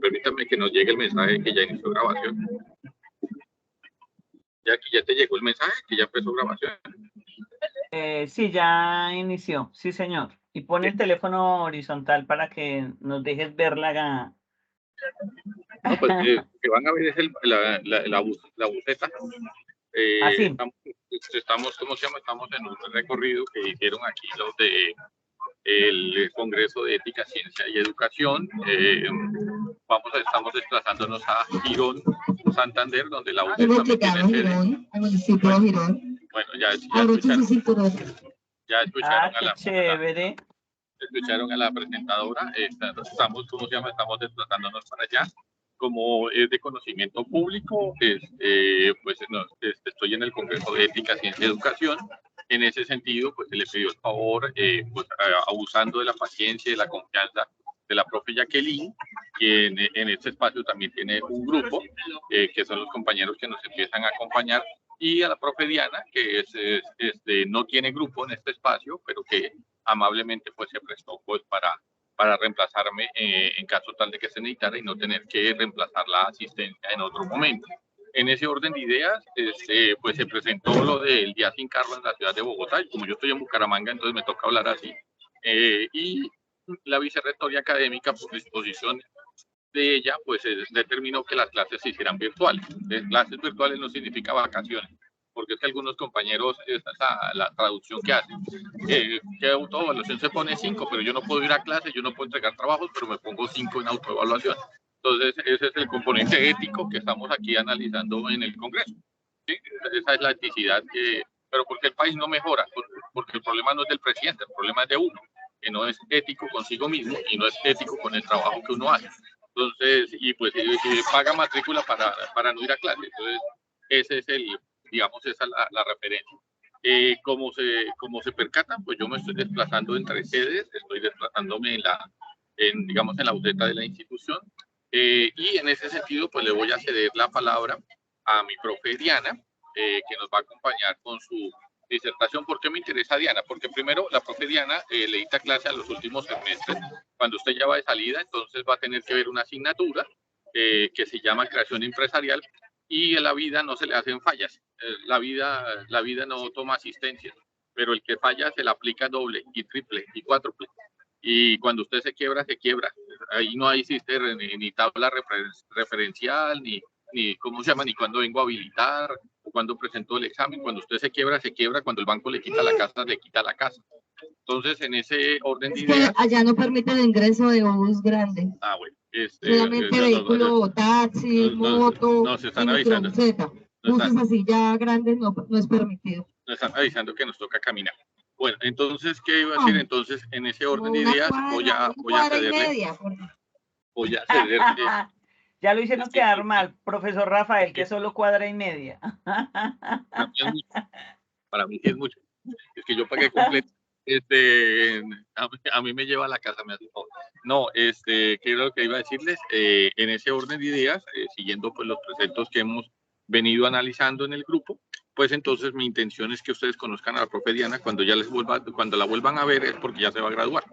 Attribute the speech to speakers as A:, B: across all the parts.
A: Permítame que nos llegue el mensaje que ya inició grabación. Ya te llegó el mensaje que ya empezó grabación.
B: Sí, ya inició, sí señor. Y pone el teléfono horizontal para que nos dejes ver la...
A: No, pues que van a ver es la buceta.
B: Así.
A: Estamos, ¿cómo se llama? Estamos en un recorrido que hicieron aquí los de el Congreso de Ética, Ciencia y Educación. Estamos desplazándonos a Girón, Santander, donde la UTED también tiene sede. Bueno, ya escucharon a la presentadora. Estamos, ¿cómo se llama? Estamos desplazándonos para allá. Como es de conocimiento público, pues estoy en el Congreso de Ética, Ciencia y Educación. En ese sentido, pues se le pidió el favor, pues, abusando de la paciencia y de la confianza de la profe Jacqueline, que en este espacio también tiene un grupo, que son los compañeros que nos empiezan a acompañar, y a la profe Diana, que no tiene grupo en este espacio, pero que amablemente pues se prestó pues para reemplazarme en caso tal de que se necesitara y no tener que reemplazar la asistencia en otro momento. En ese orden de ideas, pues se presentó lo del día sin carro en la ciudad de Bogotá, y como yo estoy en Bucaramanga, entonces me toca hablar así. Y la vicerrectoría académica, por disposición de ella, pues determinó que las clases se hicieran virtuales. Clases virtuales no significa vacaciones, porque es que algunos compañeros, esa es la traducción que hacen, que autoevaluación se pone 5, pero yo no puedo ir a clase, yo no puedo entregar trabajos, pero me pongo 5 en autoevaluación. Entonces, ese es el componente ético que estamos aquí analizando en el Congreso. ¿Sí? Esa es la eticidad pero porque el país no mejora, porque el problema no es del presidente, el problema es de uno, que no es ético consigo mismo y no es ético con el trabajo que uno hace. Entonces, y pues paga matrícula para no ir a clase. Entonces, ese es digamos, esa es la referencia. Como se percatan, pues yo me estoy desplazando entre sedes, estoy desplazándome digamos, en la buteta de la institución, y en ese sentido, pues le voy a ceder la palabra a mi profe Diana, que nos va a acompañar con su disertación. ¿Por qué me interesa Diana? Porque primero la profe Diana le dicta clase a los últimos semestres. Cuando usted ya va de salida, entonces va a tener que ver una asignatura que se llama creación empresarial, y en la vida no se le hacen fallas. La vida no toma asistencia, pero el que falla se le aplica doble y triple y cuádruple. Y cuando usted se quiebra, se quiebra. Ahí no existe ni tabla referencial, ni cómo se llama, ni cuando vengo a habilitar, o cuando presento el examen. Cuando usted se quiebra, se quiebra. Cuando el banco le quita la casa, le quita la casa. Entonces, en ese orden de ideas...
C: allá no permite el ingreso de bus grande.
A: Ah, bueno.
C: Solamente vehículo, taxi, moto,
A: no, se están avisando.
C: Buses así ya grandes no es permitido.
A: Nos están avisando que nos toca caminar. Bueno, entonces, ¿qué iba a decir? Entonces, en ese orden de ideas, voy a cederle. Voy a ceder.
B: Ya lo hicieron quedar mal, profesor Rafael, que solo cuadra y media.
A: Para mí es mucho. Es que yo pagué completo. A mí me lleva a la casa, me hace todo. No, ¿qué es lo que iba a decirles? En ese orden de ideas, siguiendo pues los preceptos que hemos venido analizando en el grupo, pues entonces mi intención es que ustedes conozcan a la profe Diana cuando la vuelvan a ver, es porque ya se va a graduar.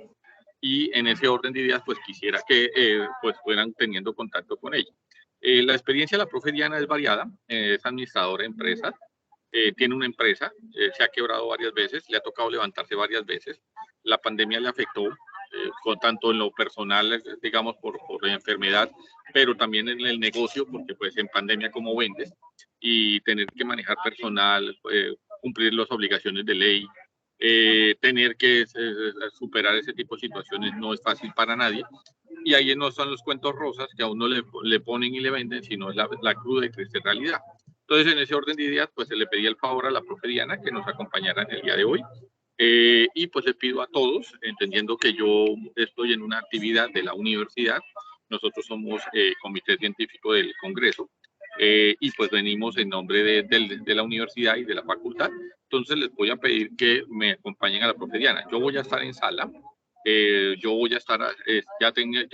A: Y en ese orden de ideas, pues quisiera que pues fueran teniendo contacto con ella. La experiencia de la profe Diana es variada, es administradora de empresas, tiene una empresa, se ha quebrado varias veces, le ha tocado levantarse varias veces. La pandemia le afectó, tanto en lo personal, digamos, por enfermedad, pero también en el negocio, porque pues en pandemia como vendes, y tener que manejar personal, cumplir las obligaciones de ley, tener que superar ese tipo de situaciones no es fácil para nadie. Y ahí no son los cuentos rosas que a uno le ponen y le venden, sino la cruda y triste realidad. Entonces, en ese orden de ideas, pues se le pedía el favor a la profe Diana que nos acompañara en el día de hoy. Y pues le pido a todos, entendiendo que yo estoy en una actividad de la universidad, nosotros somos comité científico del Congreso, y pues venimos en nombre de la universidad y de la facultad. Entonces les voy a pedir que me acompañen a la profe Diana. Yo voy a estar en sala. Yo voy a estar, ya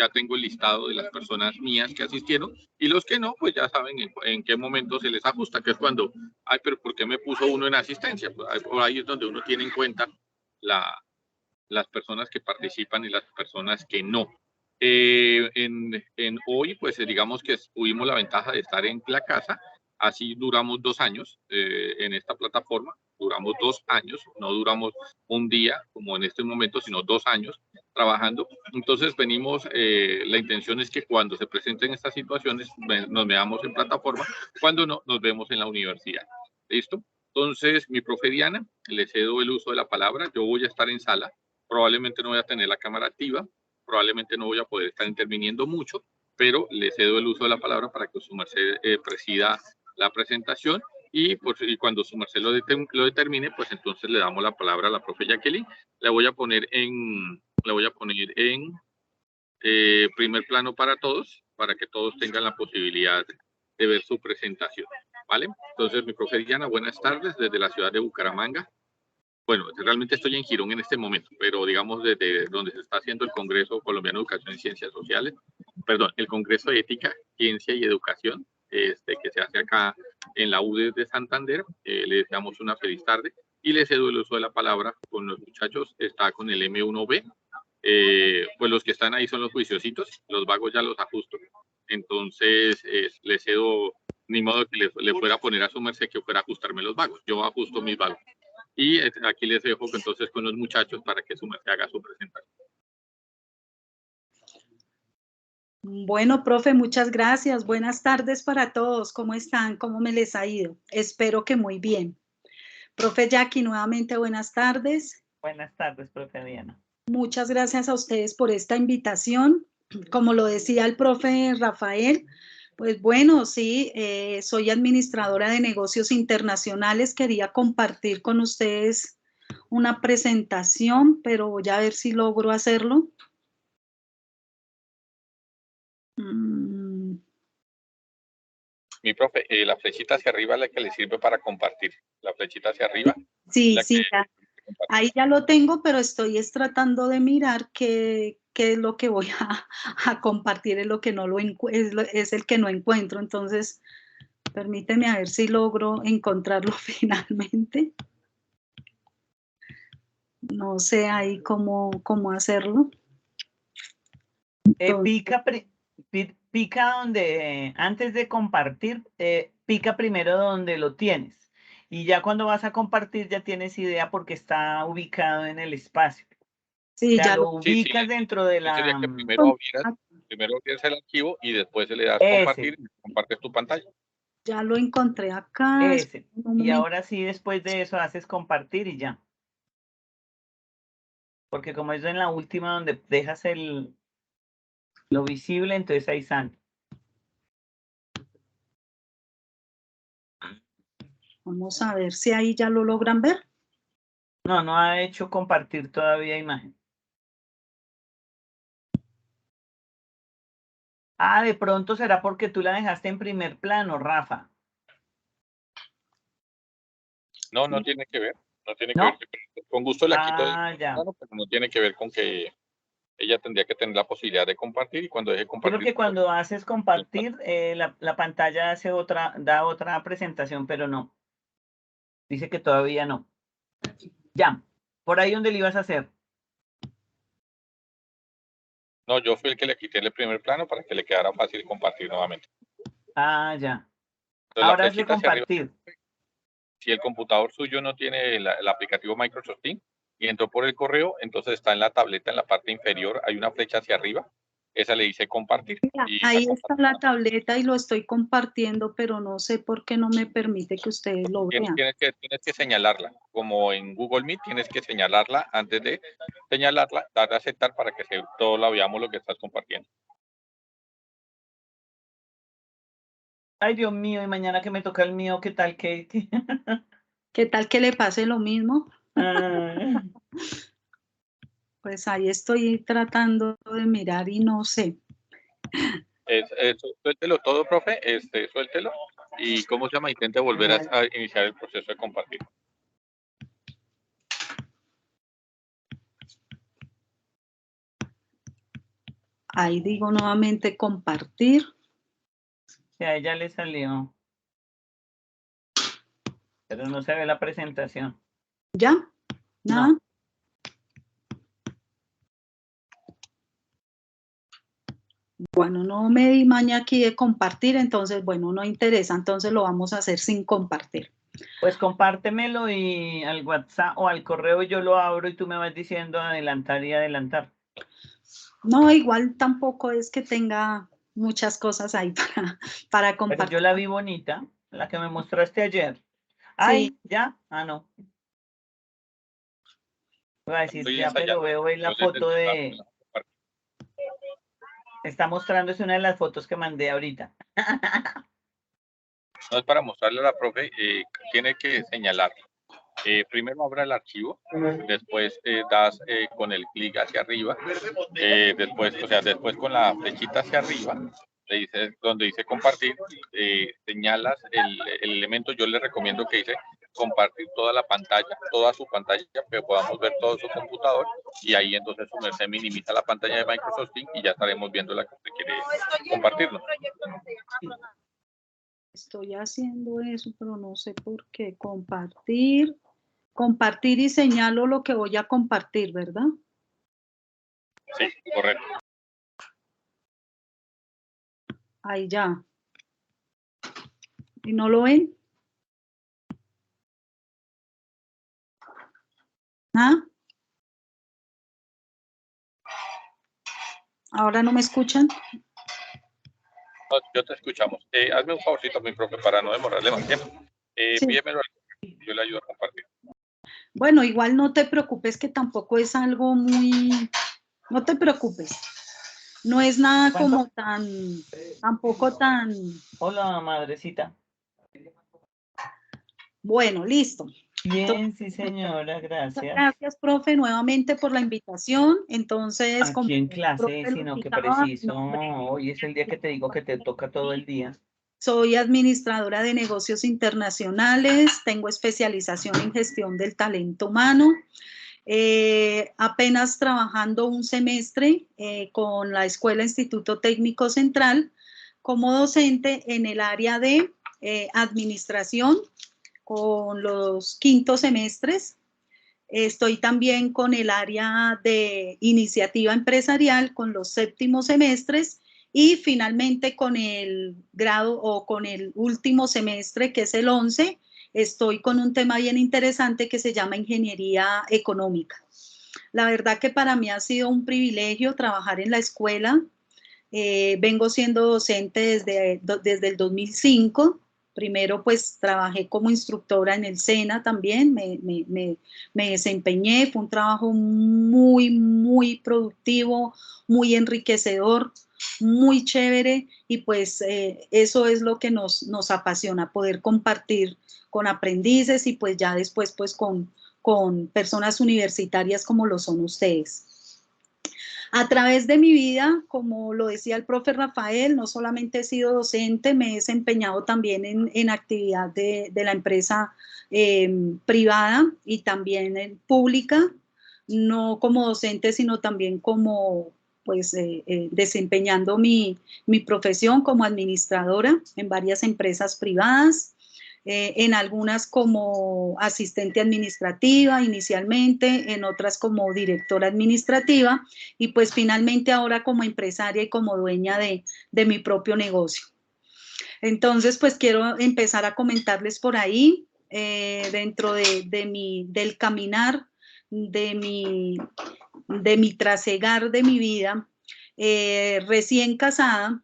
A: tengo el listado de las personas mías que asistieron, y los que no, pues ya saben en qué momento se les ajusta, que es cuando, ay, pero ¿por qué me puso uno en asistencia? Pues por ahí es donde uno tiene en cuenta las personas que participan y las personas que no. Hoy, pues digamos que tuvimos la ventaja de estar en la casa, así duramos 2 años en esta plataforma, duramos 2 años, no duramos un día como en este momento, sino 2 años trabajando. Entonces venimos, la intención es que cuando se presenten estas situaciones nos veamos en plataforma, cuando no, nos vemos en la universidad. ¿Listo? Entonces, mi profe Diana, le cedo el uso de la palabra, yo voy a estar en sala, probablemente no voy a tener la cámara activa, probablemente no voy a poder estar interviniendo mucho, pero le cedo el uso de la palabra para que su merced presida la presentación y cuando su merced lo determine, pues entonces le damos la palabra a la profe Jacqueline. La voy a poner en primer plano para todos, para que todos tengan la posibilidad de ver su presentación, ¿vale? Entonces, mi profe Diana, buenas tardes desde la ciudad de Bucaramanga. Bueno, realmente estoy en Girón en este momento, pero digamos desde donde se está haciendo el Congreso Colombiano de Educación y Ciencias Sociales, perdón, el Congreso de Ética, Ciencia y Educación, que se hace acá en la UDES de Santander. Le deseamos una feliz tarde y le cedo el uso de la palabra con los muchachos. Está con el M1B. Pues los que están ahí son los juiciositos, los vagos ya los ajusto. Entonces, le cedo, ni modo que le fuera a poner a su merced que fuera a ajustarme los vagos. Yo ajusto mis vagos. Y aquí les dejo entonces con los muchachos para que su merced haga su presentación.
D: Bueno, profe, muchas gracias. Buenas tardes para todos. ¿Cómo están? ¿Cómo me les ha ido? Espero que muy bien. Profe Jackie, nuevamente buenas tardes.
B: Buenas tardes, profe Diana.
D: Muchas gracias a ustedes por esta invitación. Como lo decía el profe Rafael, pues bueno, sí, soy administradora de negocios internacionales. Quería compartir con ustedes una presentación, pero voy a ver si logro hacerlo.
A: Mi profe, la flechita hacia arriba es la que le sirve para compartir. La flechita hacia arriba.
D: Sí, sí, ahí ya lo tengo, pero estoy tratando de mirar qué es lo que voy a compartir, es lo que no es el que no encuentro. Entonces, permíteme a ver si logro encontrarlo finalmente. No sé ahí cómo hacerlo.
B: Pica donde, antes de compartir, pica primero donde lo tienes. Y ya cuando vas a compartir ya tienes idea porque está ubicado en el espacio.
D: Sí,
B: ya lo ubicas dentro de la...
A: Sería que primero abrías el archivo y después le das compartir y compartes tu pantalla.
D: Ya lo encontré acá.
B: Y ahora sí, después de eso haces compartir y ya. Porque como es en la última donde dejas lo visible, entonces ahí sale.
D: Vamos a ver si ahí ya lo logran ver.
B: No, no ha hecho compartir todavía imagen. Ah, de pronto será porque tú la dejaste en primer plano, Rafa.
A: No, no tiene que ver. No tiene que ver. Con gusto la quito de plano, pero no tiene que ver con que ella tendría que tener la posibilidad de compartir y cuando deje compartir.
B: Creo que cuando haces compartir, la pantalla da otra presentación, pero no. Dice que todavía no. Ya, por ahí donde le ibas a hacer.
A: No, yo fui el que le quité el primer plano para que le quedara fácil compartir nuevamente.
B: Ah, ya.
A: Entonces,
B: ahora hazle compartir.
A: Si el computador suyo no tiene el aplicativo Microsoft Teams y entró por el correo, entonces está en la tableta, en la parte inferior, hay una flecha hacia arriba. Esa le dice compartir.
D: Ahí está la tableta y lo estoy compartiendo, pero no sé por qué no me permite que ustedes lo vean.
A: Tienes que señalarla, como en Google Meet, tienes que señalarla antes de señalarla, darle a aceptar para que todos la veamos lo que estás compartiendo.
B: Ay, Dios mío, y mañana que me toca el mío, ¿qué tal, Katie?
D: ¿Qué tal que le pase lo mismo? Pues ahí estoy tratando de mirar y no sé.
A: Suéltelo todo, profe, suéltelo. ¿Y cómo se llama? Intente volver a iniciar el proceso de compartir.
D: Ahí digo nuevamente compartir.
B: Sí, a ella le salió. Pero no se ve la presentación.
D: ¿Ya? ¿Nada?
B: No.
D: Bueno, no me di maña aquí de compartir, entonces, bueno, no interesa, entonces lo vamos a hacer sin compartir.
B: Pues compártemelo y al WhatsApp o al correo yo lo abro y tú me vas diciendo adelantar y adelantar.
D: No, igual tampoco es que tenga muchas cosas ahí para
B: Pero
D: compartir.
B: yo la vi bonita, la que me mostraste ayer. Ay,
D: Sí.
B: ya, no. Iba a decir
A: Estoy
B: ya, pero
A: ensayando.
B: veo ahí la
A: Yo desde
B: foto
A: el celular,
B: de... Está mostrándose una de las fotos que mandé ahorita.
A: no es para mostrarle a la profe, tiene que señalar. Primero abra el archivo, después das con el clic hacia arriba, después con la flechita hacia arriba, donde dice compartir, señalas el elemento. Yo le recomiendo que dice compartir toda la pantalla, toda su pantalla, que podamos ver todo su computador, y ahí entonces se minimiza la pantalla de Microsoft Teams y ya estaremos viendo la que usted quiere compartirnos.
D: Estoy haciendo eso, pero no sé por qué. Compartir y señalo lo que voy a compartir, ¿verdad?
A: Sí, correcto.
D: Ahí ya. ¿Y no lo ven? ¿Ah? ¿Ahora no me escuchan?
A: No, yo te escuchamos. Hazme un favorcito, mi profe, para no demorarle más tiempo.
D: Sí.
A: Envíemelo, yo le ayudo a compartir.
D: Bueno, igual no te preocupes, que tampoco es algo muy... No te preocupes. No es nada como tampoco tan...
B: Hola, madrecita.
D: Bueno, listo.
B: Bien, sí, señora, gracias.
D: Gracias, profe, nuevamente por la invitación. Entonces,
B: Aquí en clase,
D: profe lo
B: sino que
D: indicaba, mi
B: preciso.
D: nombre
B: Hoy es el día que te digo que te toca todo el día.
D: Soy administradora de negocios internacionales, tengo especialización en gestión del talento humano. Apenas trabajando un semestre con la Escuela Instituto Técnico Central como docente en el área de administración con los quintos semestres. Estoy también con el área de iniciativa empresarial con los séptimos semestres y finalmente con el grado o con el último semestre, que es el 11, estoy con un tema bien interesante que se llama ingeniería económica. La verdad que para mí ha sido un privilegio trabajar en la escuela. Vengo siendo docente desde el 2005. Primero, pues, trabajé como instructora en el SENA también, me desempeñé, fue un trabajo muy productivo, muy enriquecedor, muy chévere, y pues eso es lo que nos apasiona, poder compartir con aprendices y pues ya después pues con personas universitarias como lo son ustedes. A través de mi vida, como lo decía el profe Rafael, no solamente he sido docente, me he desempeñado también en actividad de la empresa privada y también pública, no como docente, sino también como pues desempeñando mi profesión como administradora en varias empresas privadas. En algunas como asistente administrativa inicialmente, en otras como directora administrativa y pues finalmente ahora como empresaria y como dueña de mi propio negocio. Entonces pues quiero empezar a comentarles por ahí, dentro del caminar, de mi trasegar de mi vida, recién casada.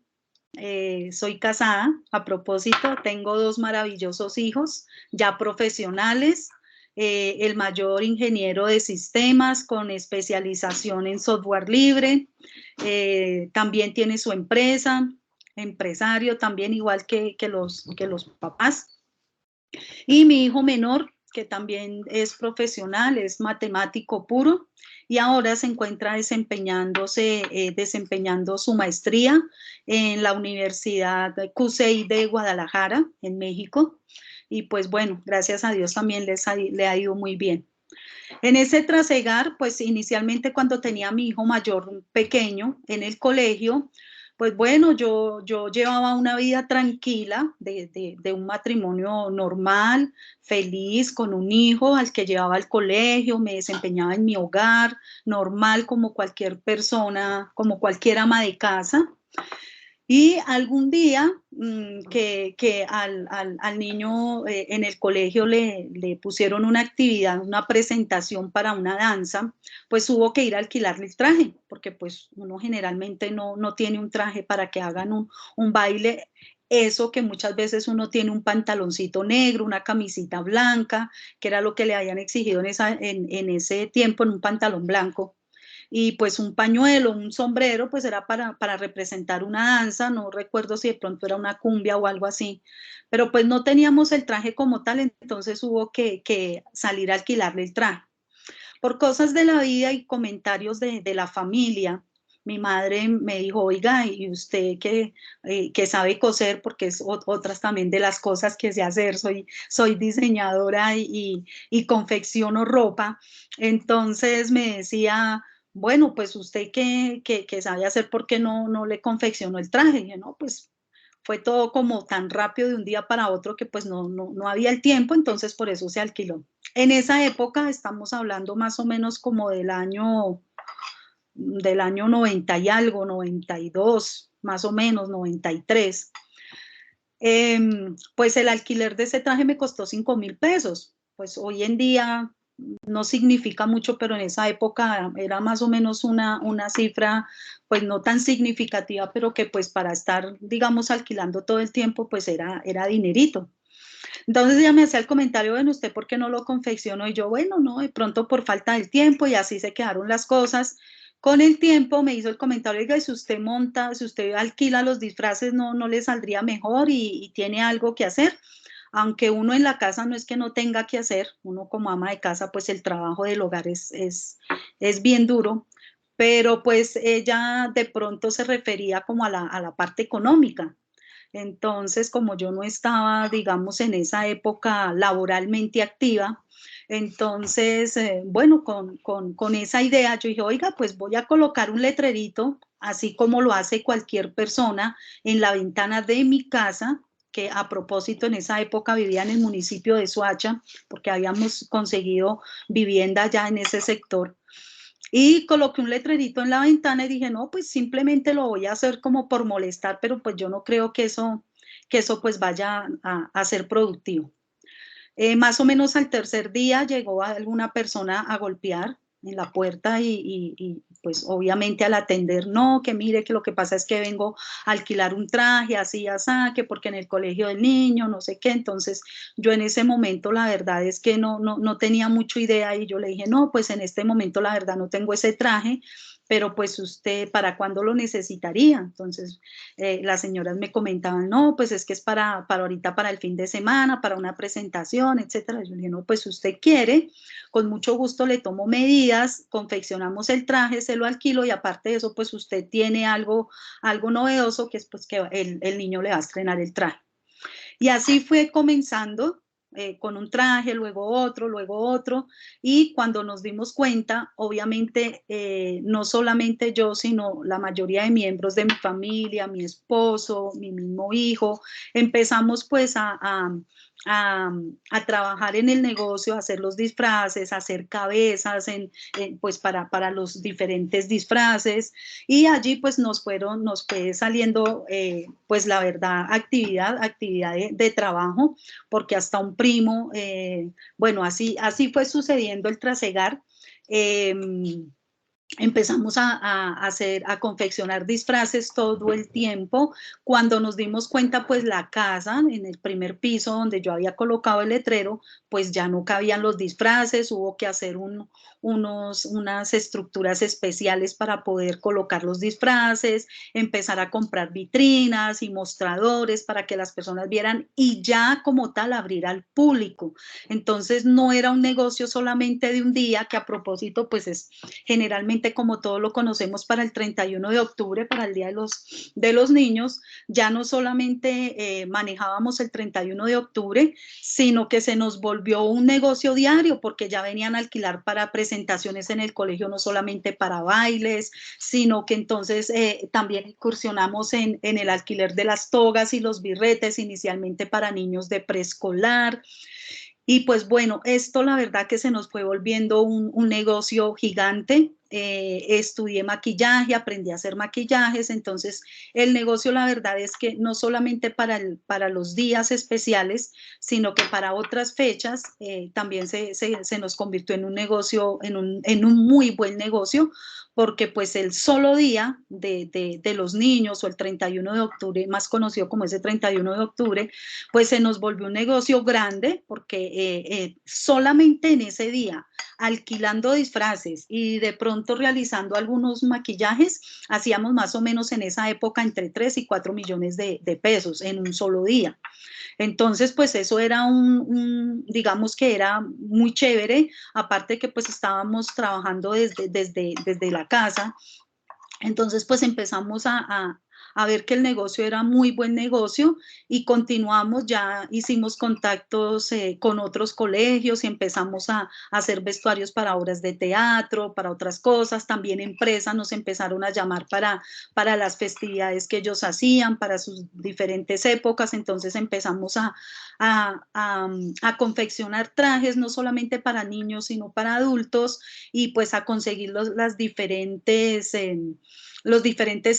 D: Soy casada, a propósito, tengo 2 maravillosos hijos, ya profesionales, el mayor ingeniero de sistemas con especialización en software libre, también tiene su empresa, empresario también igual que los papás, y mi hijo menor, que también es profesional, es matemático puro, y ahora se encuentra desempeñando su maestría en la Universidad CUSEI de Guadalajara, en México, y pues bueno, gracias a Dios también le ha ido muy bien. En ese trasegar, pues inicialmente cuando tenía a mi hijo mayor pequeño en el colegio, pues bueno, yo llevaba una vida tranquila de un matrimonio normal, feliz, con un hijo al que llevaba al colegio, me desempeñaba en mi hogar, normal como cualquier persona, como cualquier ama de casa. Y algún día que al niño en el colegio le pusieron una actividad, una presentación para una danza, pues hubo que ir a alquilarle el traje, porque pues uno generalmente no tiene un traje para que hagan un baile. Eso que muchas veces uno tiene un pantaloncito negro, una camisita blanca, que era lo que le habían exigido en ese tiempo, en un pantalón blanco. Y pues un pañuelo, un sombrero, pues era para representar una danza, no recuerdo si de pronto era una cumbia o algo así, pero pues no teníamos el traje como tal, entonces hubo que salir a alquilarle el traje. Por cosas de la vida y comentarios de la familia, mi madre me dijo, oiga, y usted que sabe coser, porque es otras también de las cosas que sé hacer, soy diseñadora y confecciono ropa, entonces me decía, bueno, pues usted que sabe hacer, ¿por qué no le confeccionó el traje? Y yo, no, pues fue todo como tan rápido de un día para otro que pues no había el tiempo, entonces por eso se alquiló. En esa época estamos hablando más o menos como del año 90 y algo, 92, más o menos, 93. Pues el alquiler de ese traje me costó 5.000 pesos. Pues hoy en día no significa mucho, pero en esa época era más o menos una cifra, pues no tan significativa, pero que pues para estar, digamos, alquilando todo el tiempo, pues era dinerito. Entonces ella me hacía el comentario, bueno, ¿usted por qué no lo confeccionó? Y yo, bueno, no, de pronto por falta del tiempo, y así se quedaron las cosas. Con el tiempo me hizo el comentario, oiga, si usted monta, si usted alquila los disfraces, no le saldría mejor y tiene algo que hacer. Aunque uno en la casa no es que no tenga que hacer, uno como ama de casa, pues el trabajo del hogar es bien duro, pero pues ella de pronto se refería como a la parte económica. Entonces, como yo no estaba, digamos, en esa época laboralmente activa, entonces, bueno, con esa idea yo dije, oiga, pues voy a colocar un letrerito, así como lo hace cualquier persona, en la ventana de mi casa, que a propósito en esa época vivía en el municipio de Soacha, porque habíamos conseguido vivienda ya en ese sector. Y coloqué un letrerito en la ventana y dije, no, pues simplemente lo voy a hacer como por molestar, pero pues yo no creo que eso pues vaya a ser productivo. Más o menos al tercer día llegó alguna persona a golpear en la puerta y pues obviamente al atender, no, que mire que lo que pasa es que vengo a alquilar un traje, así, así, que porque en el colegio del niño, no sé qué. Entonces yo en ese momento la verdad es que no tenía mucha idea y yo le dije, no, pues en este momento la verdad no tengo ese traje, pero pues usted, ¿para cuándo lo necesitaría? Entonces las señoras me comentaban, no, pues es que es para ahorita, para el fin de semana, para una presentación, etcétera. Yo le dije, no, pues si usted quiere, con mucho gusto le tomo medidas, confeccionamos el traje, se lo alquilo y aparte de eso, pues usted tiene algo novedoso que es pues que el niño le va a estrenar el traje. Y así fue comenzando con un traje, luego otro, y cuando nos dimos cuenta, obviamente, no solamente yo, sino la mayoría de miembros de mi familia, mi esposo, mi mismo hijo, empezamos pues a trabajar en el negocio, a hacer los disfraces, a hacer cabezas pues para los diferentes disfraces, y allí pues nos fue saliendo pues la verdad actividad de trabajo, porque hasta un primo, bueno, así fue sucediendo el trasegar. Empezamos a confeccionar disfraces todo el tiempo. Cuando nos dimos cuenta, pues la casa, en el primer piso donde yo había colocado el letrero, pues ya no cabían los disfraces, hubo que hacer unas estructuras especiales para poder colocar los disfraces, empezar a comprar vitrinas y mostradores para que las personas vieran y ya como tal abrir al público. Entonces no era un negocio solamente de un día, que a propósito pues es generalmente, como todos lo conocemos, para el 31 de octubre, para el Día de los Niños, ya no solamente manejábamos el 31 de octubre, sino que se nos volvió un negocio diario, porque ya venían a alquilar para presentaciones en el colegio, no solamente para bailes, sino que entonces también incursionamos en el alquiler de las togas y los birretes, inicialmente para niños de preescolar. Y pues bueno, esto la verdad que se nos fue volviendo un negocio gigante. estudié maquillaje, aprendí a hacer maquillajes, entonces el negocio la verdad es que no solamente para los días especiales, sino que para otras fechas también se nos convirtió en un negocio, en un muy buen negocio, porque pues el solo día de los niños o el 31 de octubre, más conocido como ese 31 de octubre, pues se nos volvió un negocio grande porque solamente en ese día, alquilando disfraces y de pronto realizando algunos maquillajes, hacíamos más o menos en esa época entre 3 y 4 millones de pesos en un solo día. Entonces, pues eso era digamos que era muy chévere, aparte que pues estábamos trabajando desde la casa. Entonces, pues empezamos a ver que el negocio era muy buen negocio y continuamos, ya hicimos contactos con otros colegios y empezamos a hacer vestuarios para obras de teatro, para otras cosas. También empresas nos empezaron a llamar para las festividades que ellos hacían, para sus diferentes épocas. Entonces empezamos a confeccionar trajes, no solamente para niños, sino para adultos, y pues a conseguir los diferentes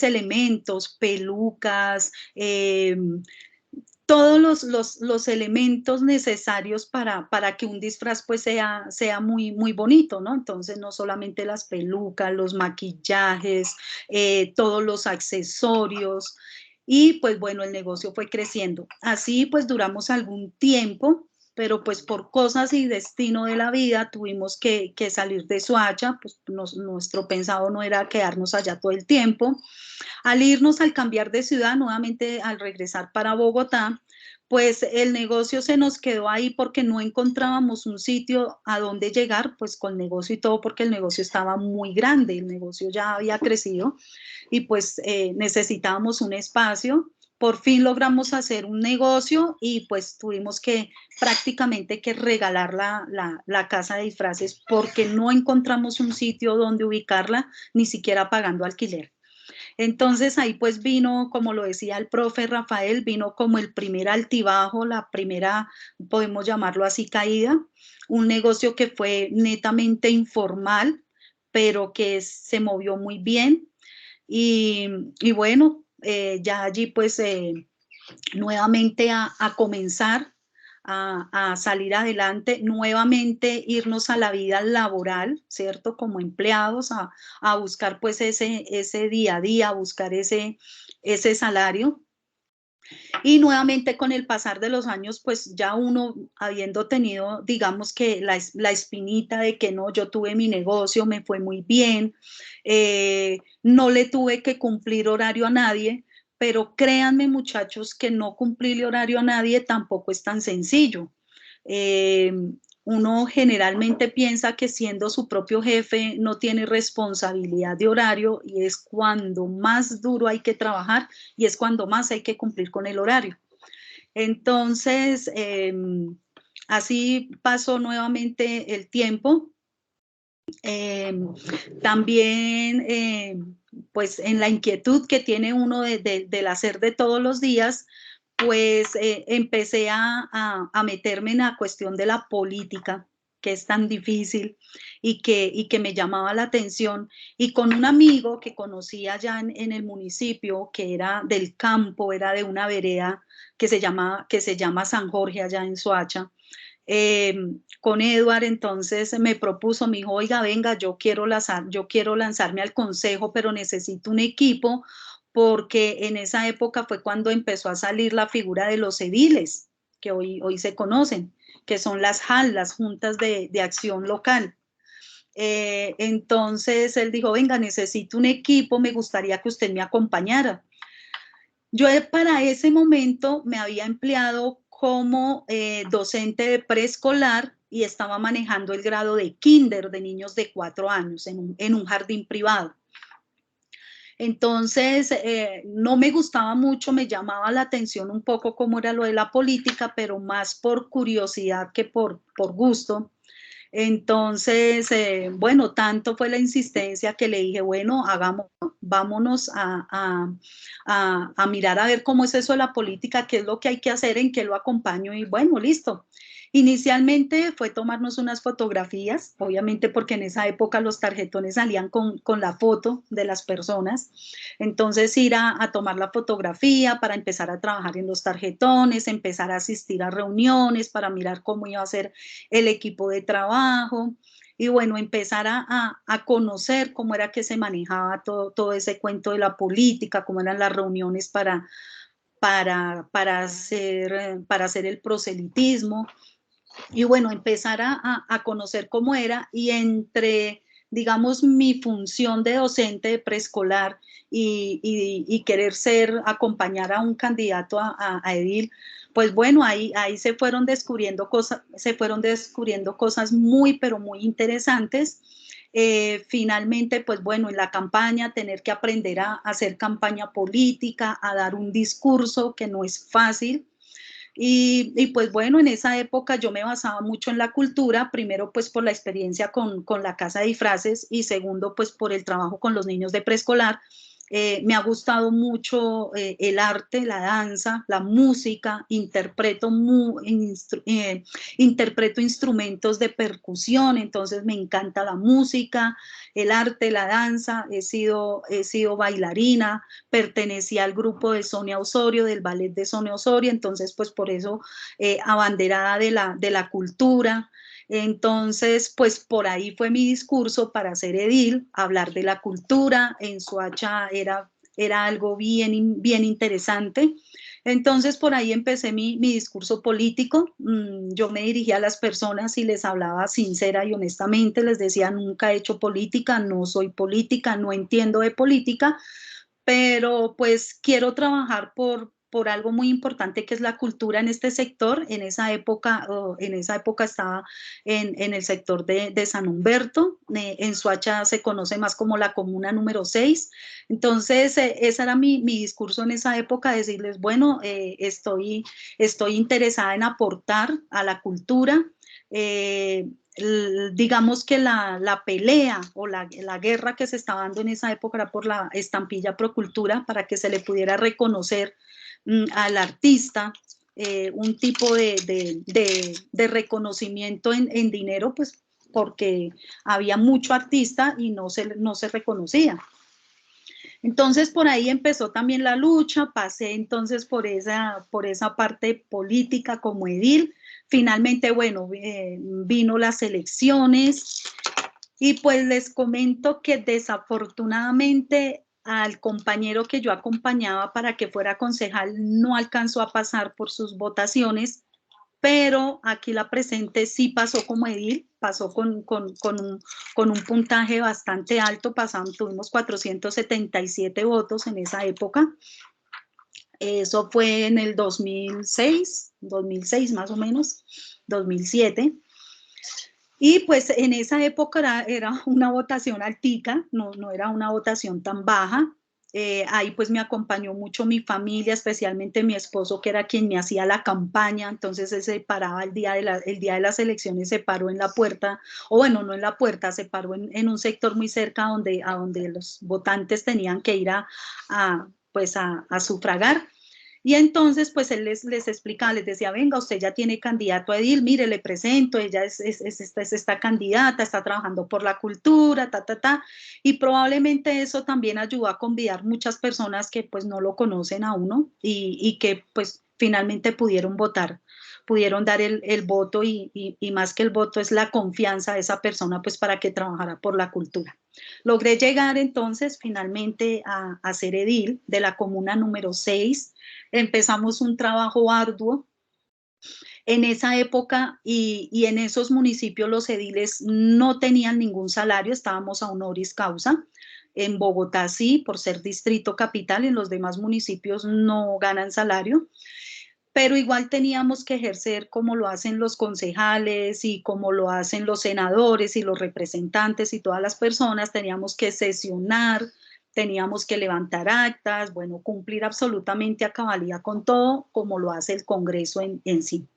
D: elementos, pelucas, todos los elementos necesarios para que un disfraz pues sea muy, muy bonito, ¿no? Entonces no solamente las pelucas, los maquillajes, todos los accesorios, y pues bueno, el negocio fue creciendo. Así pues duramos algún tiempo, pero pues por cosas y destino de la vida tuvimos que salir de Soacha, pues nuestro pensado no era quedarnos allá todo el tiempo. Al irnos, al cambiar de ciudad, nuevamente al regresar para Bogotá, pues el negocio se nos quedó ahí porque no encontrábamos un sitio a donde llegar, pues con negocio y todo, porque el negocio estaba muy grande, el negocio ya había crecido y pues necesitábamos un espacio. Por fin logramos hacer un negocio y pues tuvimos que prácticamente que regalar la casa de disfraces porque no encontramos un sitio donde ubicarla, ni siquiera pagando alquiler. Entonces ahí pues vino, como lo decía el profe Rafael, vino como el primer altibajo, la primera, podemos llamarlo así, caída, un negocio que fue netamente informal, pero que se movió muy bien y bueno, ya allí pues nuevamente a comenzar a salir adelante, nuevamente irnos a la vida laboral, ¿cierto? Como empleados, a buscar pues ese día a día, a buscar ese salario. Y nuevamente con el pasar de los años, pues ya uno habiendo tenido, digamos que la espinita de que no, yo tuve mi negocio, me fue muy bien, no le tuve que cumplir horario a nadie, pero créanme muchachos que no cumplirle horario a nadie tampoco es tan sencillo. Uno generalmente piensa que siendo su propio jefe no tiene responsabilidad de horario y es cuando más duro hay que trabajar y es cuando más hay que cumplir con el horario. Entonces, así pasó nuevamente el tiempo. También, pues en la inquietud que tiene uno del hacer de todos los días, pues empecé a meterme en la cuestión de la política, que es tan difícil y que me llamaba la atención. Y con un amigo que conocí allá en el municipio, que era del campo, era de una vereda que se llama San Jorge, allá en Soacha, con Edward, entonces me propuso, me dijo, oiga, venga, yo quiero lanzarme al consejo, pero necesito un equipo, porque en esa época fue cuando empezó a salir la figura de los ediles, que hoy se conocen, que son las JAL, las Juntas de Acción Local. Entonces él dijo, venga, necesito un equipo, me gustaría que usted me acompañara. Yo para ese momento me había empleado como docente de preescolar y estaba manejando el grado de kinder de niños de 4 años en un jardín privado. Entonces, no me gustaba mucho, me llamaba la atención un poco cómo era lo de la política, pero más por curiosidad que por gusto. Entonces, bueno, tanto fue la insistencia que le dije, bueno, vámonos a mirar a ver cómo es eso de la política, qué es lo que hay que hacer, en qué lo acompaño, y bueno, listo. Inicialmente fue tomarnos unas fotografías, obviamente porque en esa época los tarjetones salían con la foto de las personas. Entonces ir a tomar la fotografía para empezar a trabajar en los tarjetones, empezar a asistir a reuniones para mirar cómo iba a ser el equipo de trabajo. Y bueno, empezar a conocer cómo era que se manejaba todo ese cuento de la política, cómo eran las reuniones para hacer el proselitismo. Y bueno, empezar a conocer cómo era, y entre, digamos, mi función de docente de preescolar y querer acompañar a un candidato a edil, pues bueno, ahí se fueron descubriendo cosas muy, pero muy interesantes. Finalmente, pues bueno, en la campaña tener que aprender a hacer campaña política, a dar un discurso que no es fácil. Y pues bueno, en esa época yo me basaba mucho en la cultura, primero pues por la experiencia con la casa de disfraces, y segundo pues por el trabajo con los niños de preescolar. Me ha gustado mucho el arte, la danza, la música, interpreto instrumentos de percusión, entonces me encanta la música, el arte, la danza. He sido bailarina, pertenecía al grupo de Sonia Osorio, del ballet de Sonia Osorio, entonces pues por eso abanderada de la cultura. Entonces, pues por ahí fue mi discurso para ser edil, hablar de la cultura. En Soacha era algo bien interesante. Entonces, por ahí empecé mi discurso político. Yo me dirigía a las personas y les hablaba sincera y honestamente, les decía: nunca he hecho política, no soy política, no entiendo de política, pero pues quiero trabajar por algo muy importante, que es la cultura en este sector. En esa época estaba en el sector de San Humberto. En Soacha se conoce más como la comuna número 6. Entonces, ese era mi discurso en esa época, decirles: bueno, estoy interesada en aportar a la cultura. Digamos que la pelea o la guerra que se estaba dando en esa época era por la estampilla Procultura, para que se le pudiera reconocer al artista un tipo de reconocimiento en dinero, pues porque había mucho artista y no se reconocía. Entonces por ahí empezó también la lucha, pasé entonces por esa parte política como edil. Finalmente, bueno, vino las elecciones, y pues les comento que desafortunadamente al compañero que yo acompañaba para que fuera concejal no alcanzó a pasar por sus votaciones, pero aquí la presente sí pasó como edil, pasó con un puntaje bastante alto. Tuvimos 477 votos en esa época. Eso fue en el 2006 más o menos, 2007. Y pues en esa época era una votación altica, no era una votación tan baja. Ahí pues me acompañó mucho mi familia, especialmente mi esposo, que era quien me hacía la campaña. Entonces se paraba el día de las elecciones, se paró en la puerta, o bueno, no en la puerta, se paró en un sector muy cerca a donde los votantes tenían que ir a sufragar. Y entonces, pues él les explicaba, les decía: venga, usted ya tiene candidato a edil, mire, le presento, ella es esta candidata, está trabajando por la cultura, y probablemente eso también ayudó a convidar muchas personas que pues no lo conocen a uno, y que pues finalmente pudieron votar, pudieron dar el voto, y más que el voto es la confianza de esa persona pues para que trabajara por la cultura. Logré llegar entonces finalmente a ser edil de la comuna número 6. Empezamos un trabajo arduo en esa época, y en esos municipios los ediles no tenían ningún salario, estábamos a honoris causa. En Bogotá sí, por ser distrito capital, en los demás municipios no ganan salario, pero igual teníamos que ejercer como lo hacen los concejales y como lo hacen los senadores y los representantes y todas las personas. Teníamos que sesionar, teníamos que levantar actas, bueno, cumplir absolutamente a cabalidad con todo, como lo hace el Congreso en sí.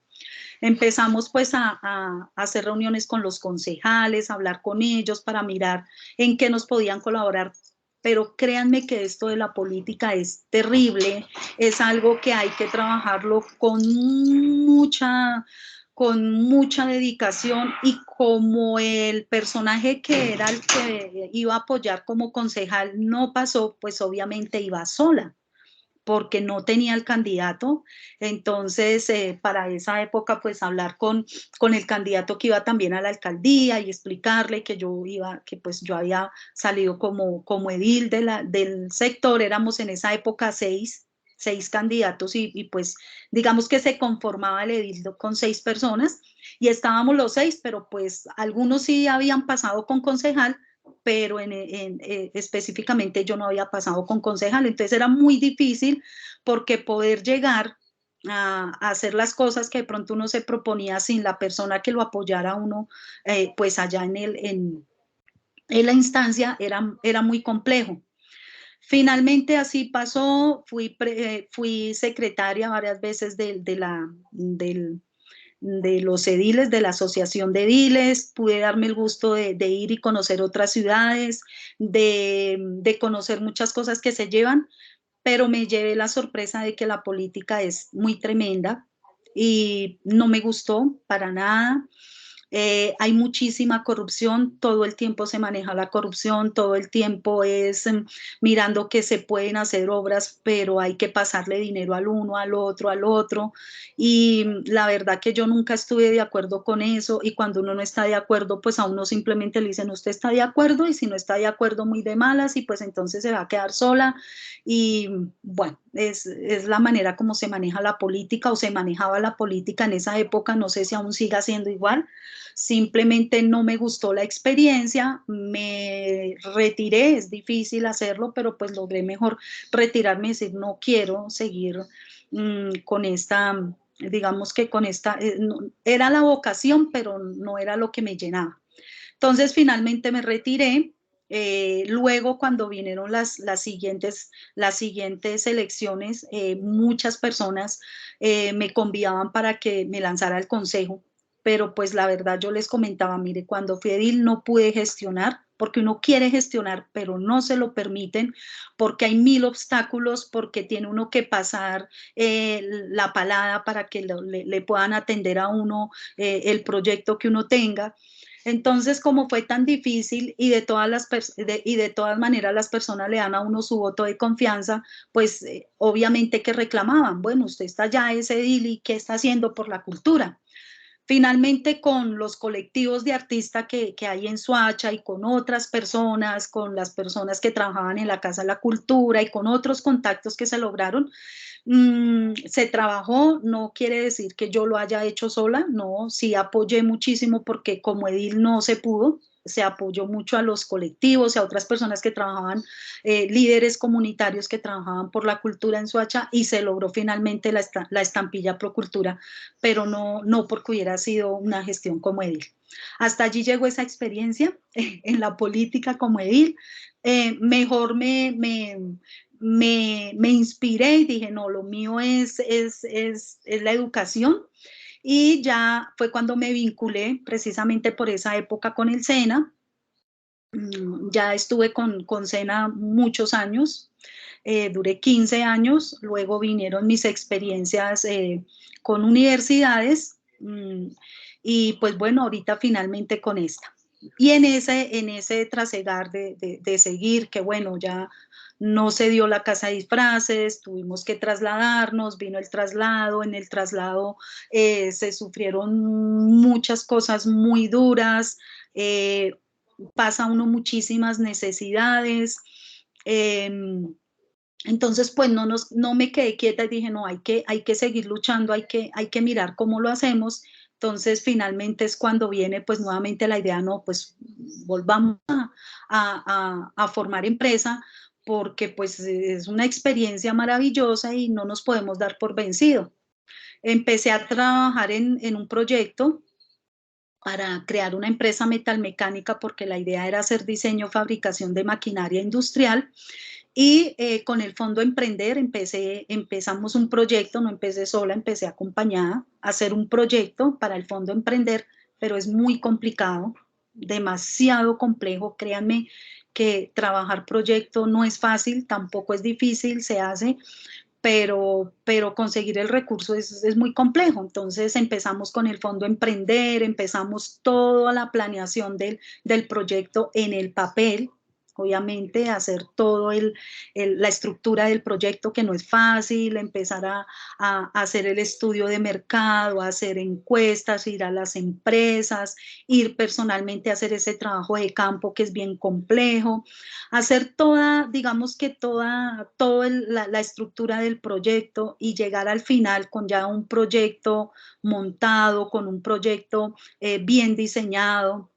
D: Empezamos pues a hacer reuniones con los concejales, a hablar con ellos para mirar en qué nos podían colaborar. Pero créanme que esto de la política es terrible, es algo que hay que trabajarlo con con mucha dedicación, y como el personaje que era el que iba a apoyar como concejal no pasó, pues obviamente iba sola, porque no tenía el candidato. Entonces, para esa época, pues hablar con el candidato que iba también a la alcaldía y explicarle que yo iba, que pues yo había salido como edil del sector. Éramos en esa época seis candidatos, y pues digamos que se conformaba el edil con 6 personas, y estábamos los 6, pero pues algunos sí habían pasado con concejal, pero específicamente yo no había pasado con concejal. Entonces era muy difícil, porque poder llegar a hacer las cosas que de pronto uno se proponía sin la persona que lo apoyara a uno, pues allá en la instancia, era muy complejo. Finalmente así pasó, fui secretaria varias veces de los ediles, de la asociación de ediles. Pude darme el gusto de ir y conocer otras ciudades, de conocer muchas cosas que se llevan, pero me llevé la sorpresa de que la política es muy tremenda y no me gustó para nada. Hay muchísima corrupción, todo el tiempo se maneja la corrupción, todo el tiempo es mirando que se pueden hacer obras, pero hay que pasarle dinero al uno, al otro, y la verdad que yo nunca estuve de acuerdo con eso. Y cuando uno no está de acuerdo, pues a uno simplemente le dicen: usted está de acuerdo, y si no está de acuerdo, muy de malas, y pues entonces se va a quedar sola. Y bueno, es la manera como se maneja la política, o se manejaba la política en esa época. No sé si aún siga siendo igual. Simplemente no me gustó la experiencia, me retiré. Es difícil hacerlo, pero pues logré mejor retirarme y decir: no quiero seguir con esta, digamos que con esta, no, era la vocación, pero no era lo que me llenaba. Entonces finalmente me retiré. Luego, cuando vinieron las siguientes elecciones, muchas personas me convidaban para que me lanzara al consejo, pero pues la verdad yo les comentaba: mire, cuando fui edil no pude gestionar, porque uno quiere gestionar, pero no se lo permiten, porque hay 1000 obstáculos, porque tiene uno que pasar la palada para que le puedan atender a uno el proyecto que uno tenga. Entonces, como fue tan difícil, y de todas maneras las personas le dan a uno su voto de confianza, pues obviamente que reclamaban: bueno, usted está ya, es edil, ¿y qué está haciendo por la cultura? Finalmente, con los colectivos de artistas que hay en Soacha, y con otras personas, con las personas que trabajaban en la Casa de la Cultura, y con otros contactos que se lograron, se trabajó. No quiere decir que yo lo haya hecho sola, no, sí apoyé muchísimo, porque como edil no se pudo. Se apoyó mucho a los colectivos y a otras personas que trabajaban, líderes comunitarios que trabajaban por la cultura en Soacha, y se logró finalmente la estampilla Procultura, pero no porque hubiera sido una gestión como edil. Hasta allí llegó esa experiencia en la política como edil. Mejor me inspiré y dije: no, lo mío es la educación. Y ya fue cuando me vinculé, precisamente por esa época, con el SENA. Ya estuve con SENA muchos años, duré 15 años. Luego vinieron mis experiencias con universidades, y pues bueno, ahorita finalmente con esta. Y en ese trasegar de seguir, que bueno, ya no se dio la casa de disfraces, tuvimos que trasladarnos, vino el traslado. En el traslado se sufrieron muchas cosas muy duras, pasa uno muchísimas necesidades. eh, entonces, pues no me quedé quieta, y dije: no, hay que seguir luchando, hay que mirar cómo lo hacemos. Entonces, finalmente es cuando viene pues nuevamente la idea: no, pues volvamos a formar empresa, porque pues es una experiencia maravillosa y no nos podemos dar por vencido. Empecé a trabajar en un proyecto para crear una empresa metalmecánica, porque la idea era hacer diseño, fabricación de maquinaria industrial. Y con el Fondo Emprender empezamos un proyecto. No empecé sola, empecé acompañada a hacer un proyecto para el Fondo Emprender, pero es muy complicado, demasiado complejo. Créanme que trabajar proyecto no es fácil, tampoco es difícil, se hace, pero conseguir el recurso es muy complejo. Entonces empezamos con el Fondo Emprender, empezamos toda la planeación del proyecto en el papel, obviamente hacer todo la estructura del proyecto, que no es fácil, empezar a hacer el estudio de mercado, a hacer encuestas, ir a las empresas, ir personalmente a hacer ese trabajo de campo que es bien complejo, hacer toda, digamos que toda la estructura del proyecto y llegar al final con ya un proyecto montado, con un proyecto bien diseñado,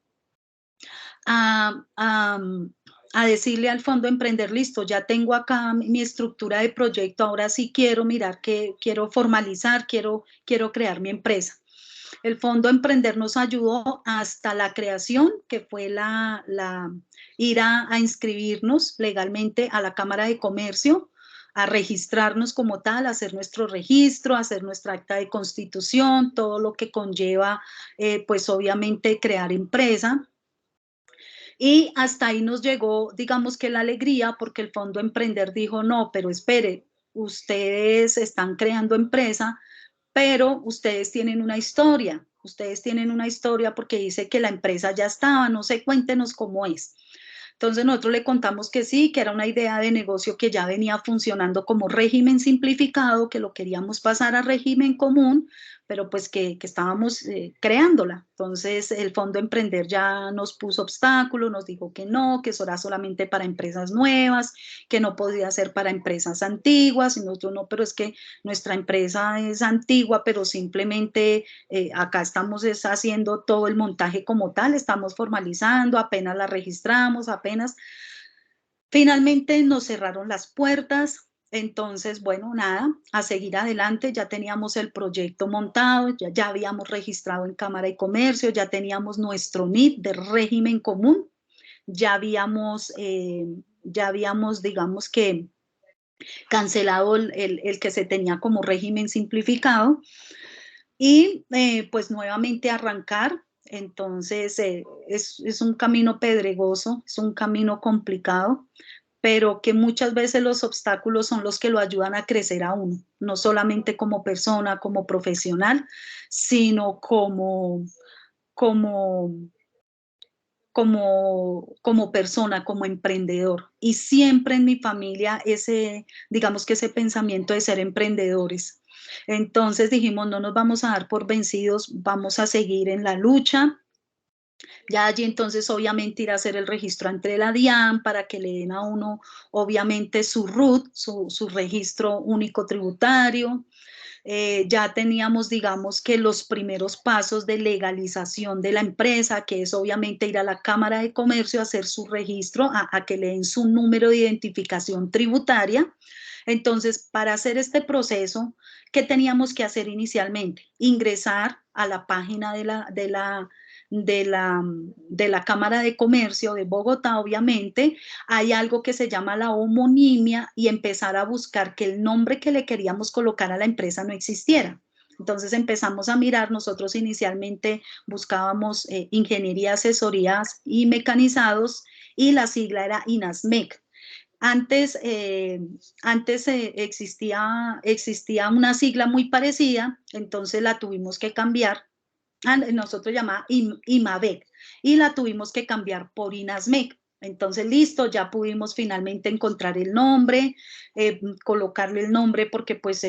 D: a decirle al Fondo Emprender, listo, ya tengo acá mi estructura de proyecto, ahora sí quiero mirar que quiero formalizar, quiero crear mi empresa. El Fondo Emprender nos ayudó hasta la creación, que fue ir a inscribirnos legalmente a la Cámara de Comercio, a registrarnos como tal, hacer nuestro registro, hacer nuestra acta de constitución, todo lo que conlleva, pues obviamente crear empresa. Y hasta ahí nos llegó, digamos que la alegría, porque el Fondo Emprender dijo, no, pero espere, ustedes están creando empresa, pero ustedes tienen una historia porque dice que la empresa ya estaba, no sé, cuéntenos cómo es. Entonces nosotros le contamos que sí, que era una idea de negocio que ya venía funcionando como régimen simplificado, que lo queríamos pasar a régimen común, pero pues que estábamos creándola. Entonces el Fondo Emprender ya nos puso obstáculos, nos dijo que no, que eso era solamente para empresas nuevas, que no podía ser para empresas antiguas, y nosotros no, pero es que nuestra empresa es antigua, pero simplemente acá estamos haciendo todo el montaje como tal, estamos formalizando, apenas la registramos, apenas. Finalmente nos cerraron las puertas, entonces, bueno, nada, a seguir adelante, ya teníamos el proyecto montado, ya habíamos registrado en Cámara de Comercio, ya teníamos nuestro NIT de régimen común, ya habíamos, digamos que, cancelado el que se tenía como régimen simplificado, y pues nuevamente arrancar. Entonces es un camino pedregoso, es un camino complicado, pero que muchas veces los obstáculos son los que lo ayudan a crecer a uno, no solamente como persona, como profesional, sino como, como persona, como emprendedor. Y siempre en mi familia digamos que ese pensamiento de ser emprendedores. Entonces dijimos, no nos vamos a dar por vencidos, vamos a seguir en la lucha. Ya allí entonces obviamente ir a hacer el registro ante la DIAN para que le den a uno obviamente su RUT, su registro único tributario. Ya teníamos, digamos, que los primeros pasos de legalización de la empresa, que es obviamente ir a la Cámara de Comercio a hacer su registro, a que le den su número de identificación tributaria. Entonces, para hacer este proceso, ¿qué teníamos que hacer inicialmente? Ingresar a la página de la Cámara de Comercio de Bogotá, obviamente. Hay algo que se llama la homonimia y empezar a buscar que el nombre que le queríamos colocar a la empresa no existiera. Entonces empezamos a mirar, nosotros inicialmente buscábamos ingeniería, asesorías y mecanizados, y la sigla era INASMEC. Antes existía una sigla muy parecida, entonces la tuvimos que cambiar. Nosotros llamaba IMAVEC, y la tuvimos que cambiar por INASMEC. Entonces, listo, ya pudimos finalmente encontrar el nombre, colocarle el nombre, porque pues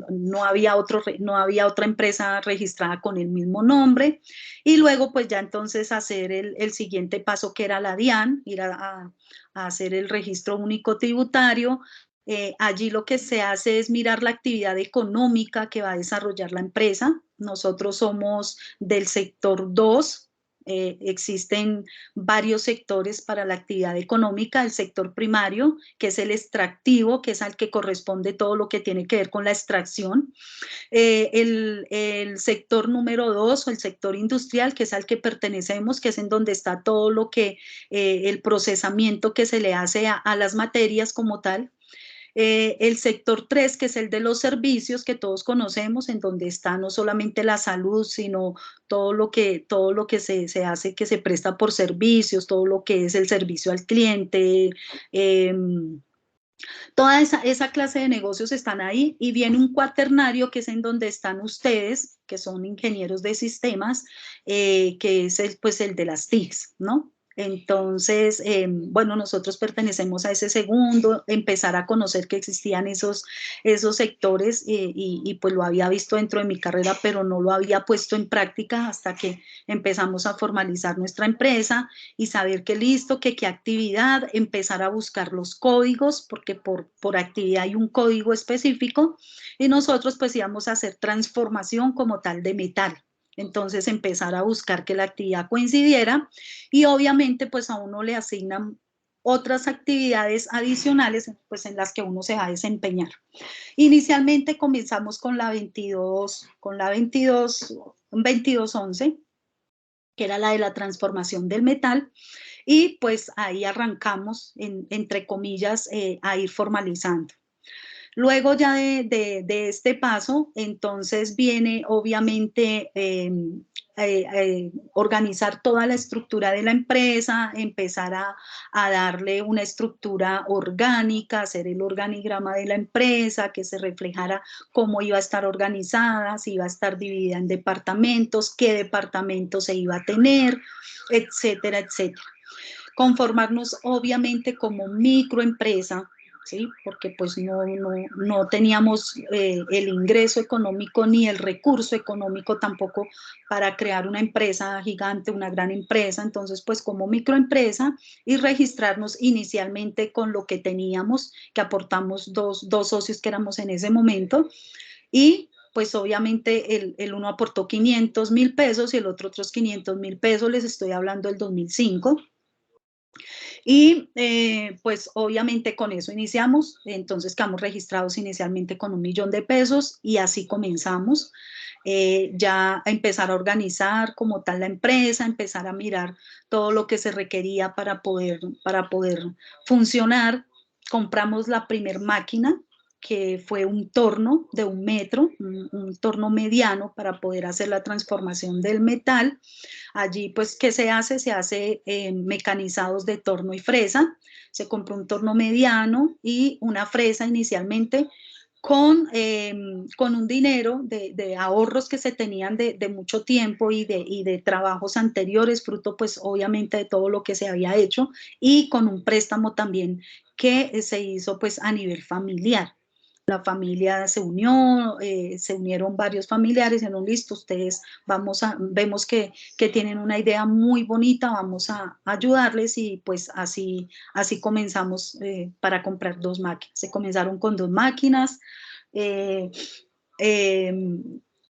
D: no había otra empresa registrada con el mismo nombre, y luego pues ya entonces hacer el siguiente paso, que era la DIAN, ir a hacer el registro único tributario. Allí lo que se hace es mirar la actividad económica que va a desarrollar la empresa. Nosotros somos del sector 2, existen varios sectores para la actividad económica. El sector primario, que es el extractivo, que es al que corresponde todo lo que tiene que ver con la extracción. El sector número 2, o el sector industrial, que es al que pertenecemos, que es en donde está todo lo que, el procesamiento que se le hace a las materias como tal. El sector 3, que es el de los servicios, que todos conocemos, en donde está no solamente la salud, sino todo lo que se hace, que se presta por servicios, todo lo que es el servicio al cliente, Toda esa clase de negocios están ahí y viene un cuaternario que es en donde están ustedes, que son ingenieros de sistemas, que es pues el de las TICs, ¿no? Entonces, bueno, nosotros pertenecemos a ese segundo, empezar a conocer que existían esos sectores y pues lo había visto dentro de mi carrera, pero no lo había puesto en práctica hasta que empezamos a formalizar nuestra empresa y saber que listo, que qué actividad, empezar a buscar los códigos, porque por actividad hay un código específico, y nosotros pues íbamos a hacer transformación como tal de metal. Entonces empezar a buscar que la actividad coincidiera y obviamente pues a uno le asignan otras actividades adicionales pues en las que uno se va a desempeñar. Inicialmente comenzamos con la 2211, que era la de la transformación del metal, y pues ahí arrancamos, entre comillas, a ir formalizando. Luego ya de este paso, entonces viene obviamente organizar toda la estructura de la empresa, empezar a darle una estructura orgánica, hacer el organigrama de la empresa, que se reflejara cómo iba a estar organizada, si iba a estar dividida en departamentos, qué departamentos se iba a tener, etcétera, etcétera. Conformarnos obviamente como microempresa, ¿sí? Porque pues no teníamos el ingreso económico ni el recurso económico tampoco para crear una empresa gigante, una gran empresa. Entonces pues como microempresa y registrarnos inicialmente con lo que teníamos, que aportamos dos socios que éramos en ese momento, y pues obviamente el uno aportó 500.000 pesos y el otro otros 500.000 pesos, les estoy hablando del 2005. Y pues obviamente con eso iniciamos, entonces quedamos registrados inicialmente con 1 millón de pesos y así comenzamos ya a empezar a organizar como tal la empresa, empezar a mirar todo lo que se requería para poder funcionar. Compramos la primer máquina, que fue un torno de 1 metro, un torno mediano para poder hacer la transformación del metal. Allí, pues, ¿qué se hace? Se hace mecanizados de torno y fresa. Se compró un torno mediano y una fresa inicialmente con un dinero de ahorros que se tenían de mucho tiempo y de trabajos anteriores, fruto, pues, obviamente de todo lo que se había hecho, y con un préstamo también que se hizo, pues, a nivel familiar. La familia se unió, se unieron varios familiares, dijeron, listo, ustedes vemos que tienen una idea muy bonita, vamos a ayudarles, y pues así comenzamos para comprar 2 máquinas. Se comenzaron con 2 máquinas,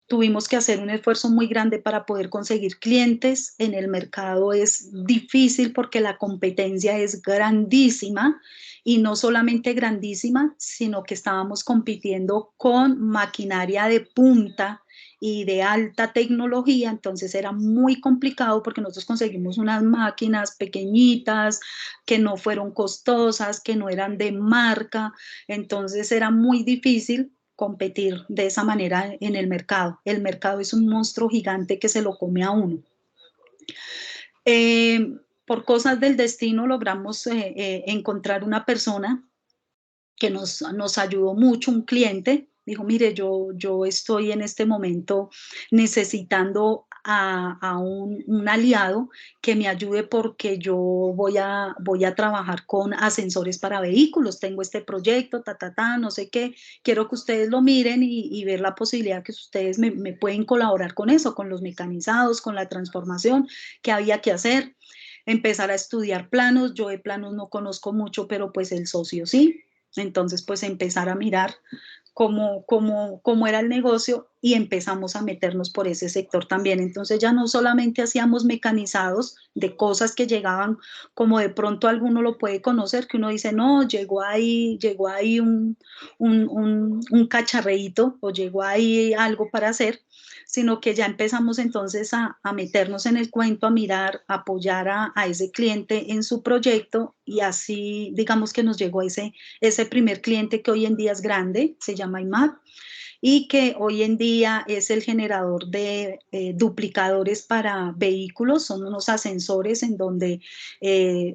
D: tuvimos que hacer un esfuerzo muy grande para poder conseguir clientes. En el mercado es difícil porque la competencia es grandísima, y no solamente grandísima, sino que estábamos compitiendo con maquinaria de punta y de alta tecnología. Entonces era muy complicado porque nosotros conseguimos unas máquinas pequeñitas que no fueron costosas, que no eran de marca, entonces era muy difícil competir de esa manera en el mercado. El mercado es un monstruo gigante que se lo come a uno. Por cosas del destino logramos encontrar una persona que nos ayudó mucho, un cliente. Dijo, mire, yo estoy en este momento necesitando a un aliado que me ayude porque yo voy a trabajar con ascensores para vehículos, tengo este proyecto, no sé qué, quiero que ustedes lo miren y ver la posibilidad que ustedes me pueden colaborar con eso, con los mecanizados, con la transformación que había que hacer. Empezar a estudiar planos, yo de planos no conozco mucho, pero pues el socio sí. Entonces, pues empezar a mirar cómo era el negocio, y empezamos a meternos por ese sector también. Entonces ya no solamente hacíamos mecanizados de cosas que llegaban, como de pronto alguno lo puede conocer, que uno dice, no, llegó ahí un cacharreíto, o llegó ahí algo para hacer, sino que ya empezamos entonces a meternos en el cuento, a mirar, a apoyar a ese cliente en su proyecto, y así digamos que nos llegó ese primer cliente que hoy en día es grande, se llama IMAP, y que hoy en día día es el generador de duplicadores para vehículos, son unos ascensores en donde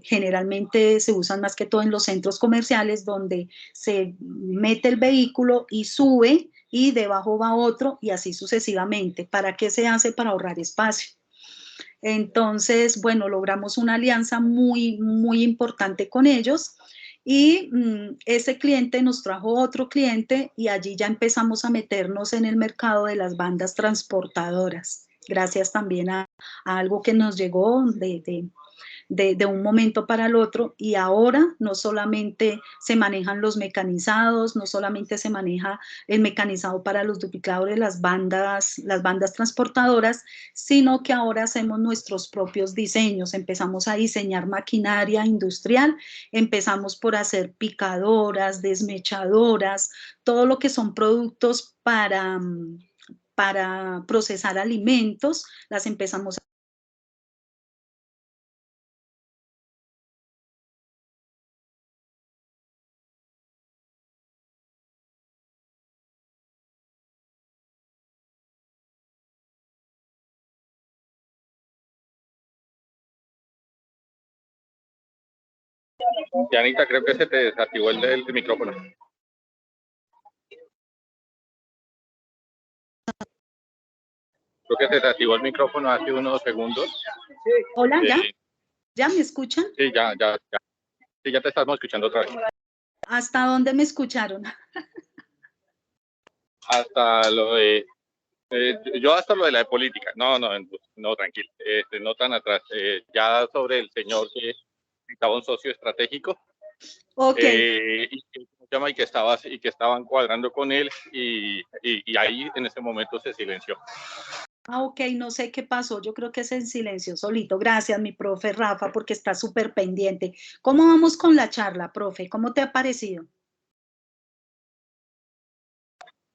D: generalmente se usan más que todo en los centros comerciales, donde se mete el vehículo y sube y debajo va otro y así sucesivamente. ¿Para qué se hace? Para ahorrar espacio. Entonces, bueno, logramos una alianza muy, muy importante con ellos y ese cliente nos trajo otro cliente y allí ya empezamos a meternos en el mercado de las bandas transportadoras, gracias también a algo que nos llegó de un momento para el otro, y ahora no solamente se manejan los mecanizados, no solamente se maneja el mecanizado para los duplicadores, las bandas transportadoras, sino que ahora hacemos nuestros propios diseños, empezamos a diseñar maquinaria industrial, empezamos por hacer picadoras, desmechadoras, todo lo que son productos para procesar alimentos, las empezamos a...
A: Dianita, creo que se te desactivó el micrófono. Creo que se desactivó el micrófono hace unos segundos.
D: Hola, ¿ya? ¿Ya me escuchan?
A: Sí, ya. Sí, ya te estamos escuchando otra vez.
D: ¿Hasta dónde me escucharon?
A: Hasta lo de... yo hasta lo de la política. No, tranquilo. No tan atrás. Ya sobre el señor que estaba un socio estratégico.
D: Ok.
A: Y que estaban cuadrando con él y ahí en ese momento se silenció.
D: Ok, no sé qué pasó, yo creo que es en silencio solito. Gracias, mi profe Rafa, porque está súper pendiente. ¿Cómo vamos con la charla, profe? ¿Cómo te ha parecido?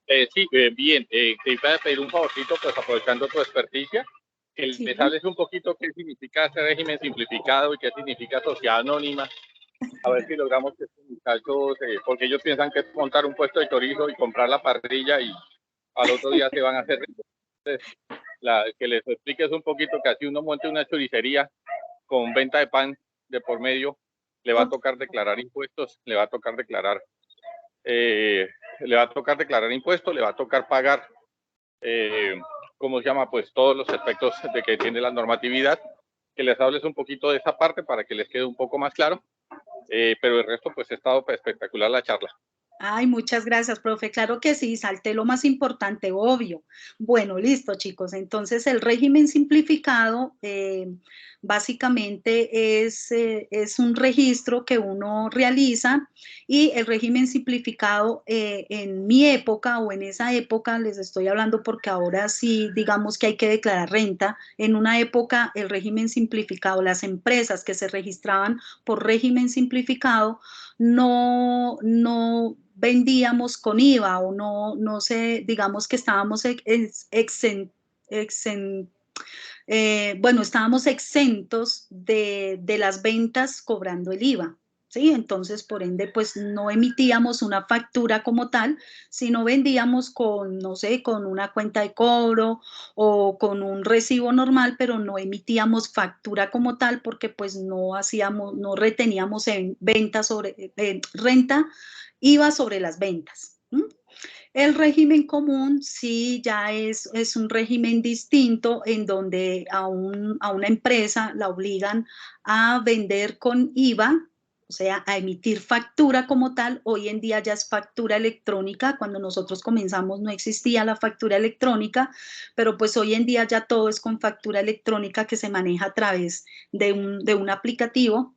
A: Sí, bien. Te iba a pedir un favorcito, pues aprovechando tu experticia, que
D: Sí.
A: me hables un poquito qué significa este régimen simplificado y qué significa sociedad anónima. A ver si logramos que estos muchachos, porque ellos piensan que es montar un puesto de chorizo y comprar la parrilla y al otro día se van a hacer ricos. Entonces, que les expliques un poquito que así uno monte una choricería con venta de pan de por medio, le va a tocar declarar impuestos, le va a tocar declarar impuestos, le va a tocar pagar, ¿cómo se llama? Pues todos los aspectos de que tiene la normatividad, que les hables un poquito de esa parte para que les quede un poco más claro, pero el resto pues ha estado espectacular la charla.
D: Ay, muchas gracias, profe. Claro que sí, salté lo más importante, obvio. Bueno, listo, chicos. Entonces, el régimen simplificado básicamente es un registro que uno realiza, y el régimen simplificado en mi época o en esa época, les estoy hablando porque ahora sí, digamos que hay que declarar renta. En una época, el régimen simplificado, las empresas que se registraban por régimen simplificado, no vendíamos con IVA o no sé, digamos que estábamos estábamos exentos de las ventas cobrando el IVA, ¿sí? Entonces, por ende, pues no emitíamos una factura como tal, sino vendíamos con, no sé, con una cuenta de cobro o con un recibo normal, pero no emitíamos factura como tal porque pues no reteníamos en venta sobre renta, IVA sobre las ventas. El régimen común sí ya es un régimen distinto, en donde a una empresa la obligan a vender con IVA, o sea, a emitir factura como tal. Hoy en día ya es factura electrónica. Cuando nosotros comenzamos no existía la factura electrónica, pero pues hoy en día ya todo es con factura electrónica que se maneja a través de un aplicativo.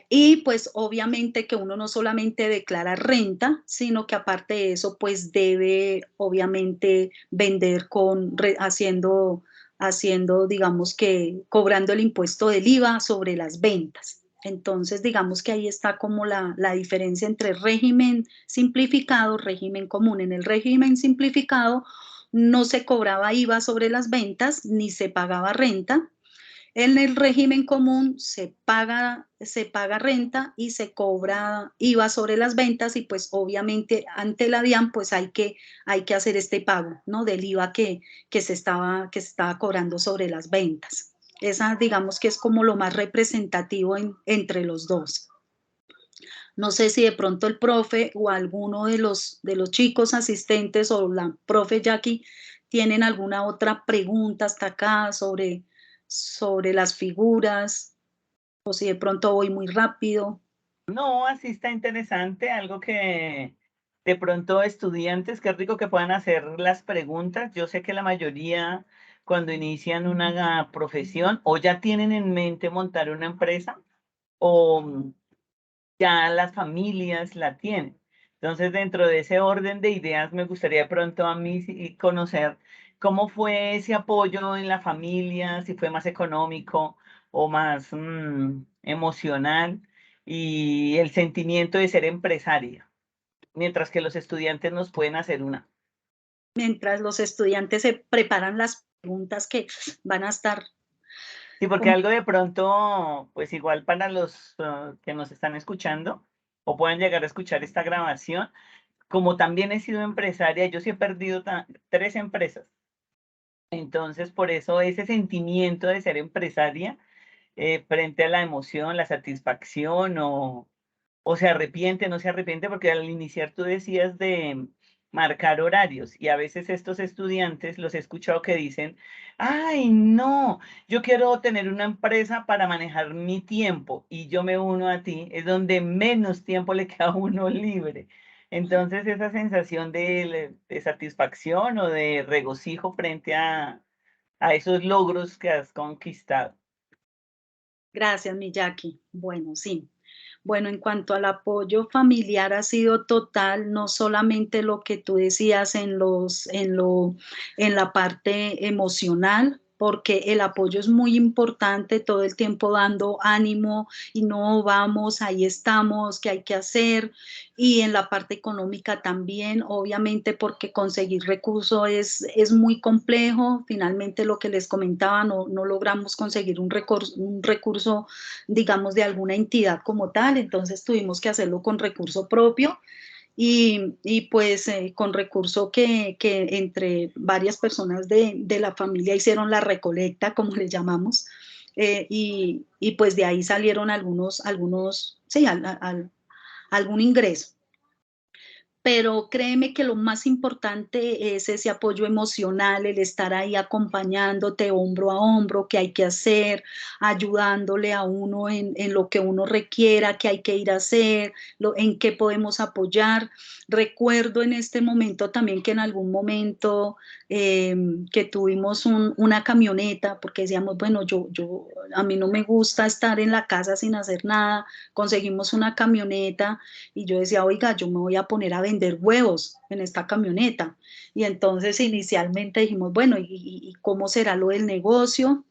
D: Y pues obviamente que uno no solamente declara renta, sino que aparte de eso pues debe obviamente vender haciendo digamos que cobrando el impuesto del IVA sobre las ventas. Entonces digamos que ahí está como la diferencia entre régimen simplificado, régimen común. En el régimen simplificado no se cobraba IVA sobre las ventas ni se pagaba renta. En el régimen común se paga renta y se cobra IVA sobre las ventas y pues obviamente ante la DIAN pues hay que hacer este pago, ¿no? Del IVA que se estaba cobrando sobre las ventas. Esa digamos que es como lo más representativo entre los dos. No sé si de pronto el profe o alguno de los chicos asistentes o la profe Jackie tienen alguna otra pregunta hasta acá sobre las figuras, o si de pronto voy muy rápido.
B: No, así está interesante, algo que de pronto estudiantes, qué rico que puedan hacer las preguntas. Yo sé que la mayoría cuando inician una profesión o ya tienen en mente montar una empresa o ya las familias la tienen. Entonces, dentro de ese orden de ideas, me gustaría de pronto a mí conocer cómo fue ese apoyo en la familia, si fue más económico o más emocional, y el sentimiento de ser empresaria, mientras que los estudiantes nos pueden hacer una.
D: Mientras los estudiantes se preparan las preguntas que van a estar.
B: Sí, porque algo de pronto, pues igual para los que nos están escuchando o puedan llegar a escuchar esta grabación, como también he sido empresaria, yo sí he perdido 3 empresas. Entonces, por eso ese sentimiento de ser empresaria, frente a la emoción, la satisfacción o se arrepiente, no se arrepiente, porque al iniciar tú decías de marcar horarios y a veces estos estudiantes los he escuchado que dicen, ay, no, yo quiero tener una empresa para manejar mi tiempo y yo me uno a ti, es donde menos tiempo le queda a uno libre. Entonces esa sensación de satisfacción o de regocijo frente a esos logros que has conquistado.
D: Gracias, mi Jackie. Bueno, sí. Bueno, en cuanto al apoyo familiar ha sido total, no solamente lo que tú decías en la parte emocional, porque el apoyo es muy importante, todo el tiempo dando ánimo y no vamos, ahí estamos, ¿qué hay que hacer? Y en la parte económica también, obviamente porque conseguir recursos es muy complejo. Finalmente lo que les comentaba, no logramos conseguir un recurso, digamos, de alguna entidad como tal, entonces tuvimos que hacerlo con recurso propio y pues con recurso que entre varias personas de la familia hicieron la recolecta, como le llamamos, y pues de ahí salieron sí, algún ingreso. Pero créeme que lo más importante es ese apoyo emocional, el estar ahí acompañándote hombro a hombro, qué hay que hacer, ayudándole a uno en lo que uno requiera, qué hay que ir a hacer, en qué podemos apoyar. Recuerdo en este momento también que en algún momento que tuvimos una camioneta, porque decíamos, bueno, a mí no me gusta estar en la casa sin hacer nada, conseguimos una camioneta y yo decía, oiga, yo me voy a poner a vender huevos en esta camioneta. Y entonces inicialmente dijimos, bueno, ¿y cómo será lo del negocio?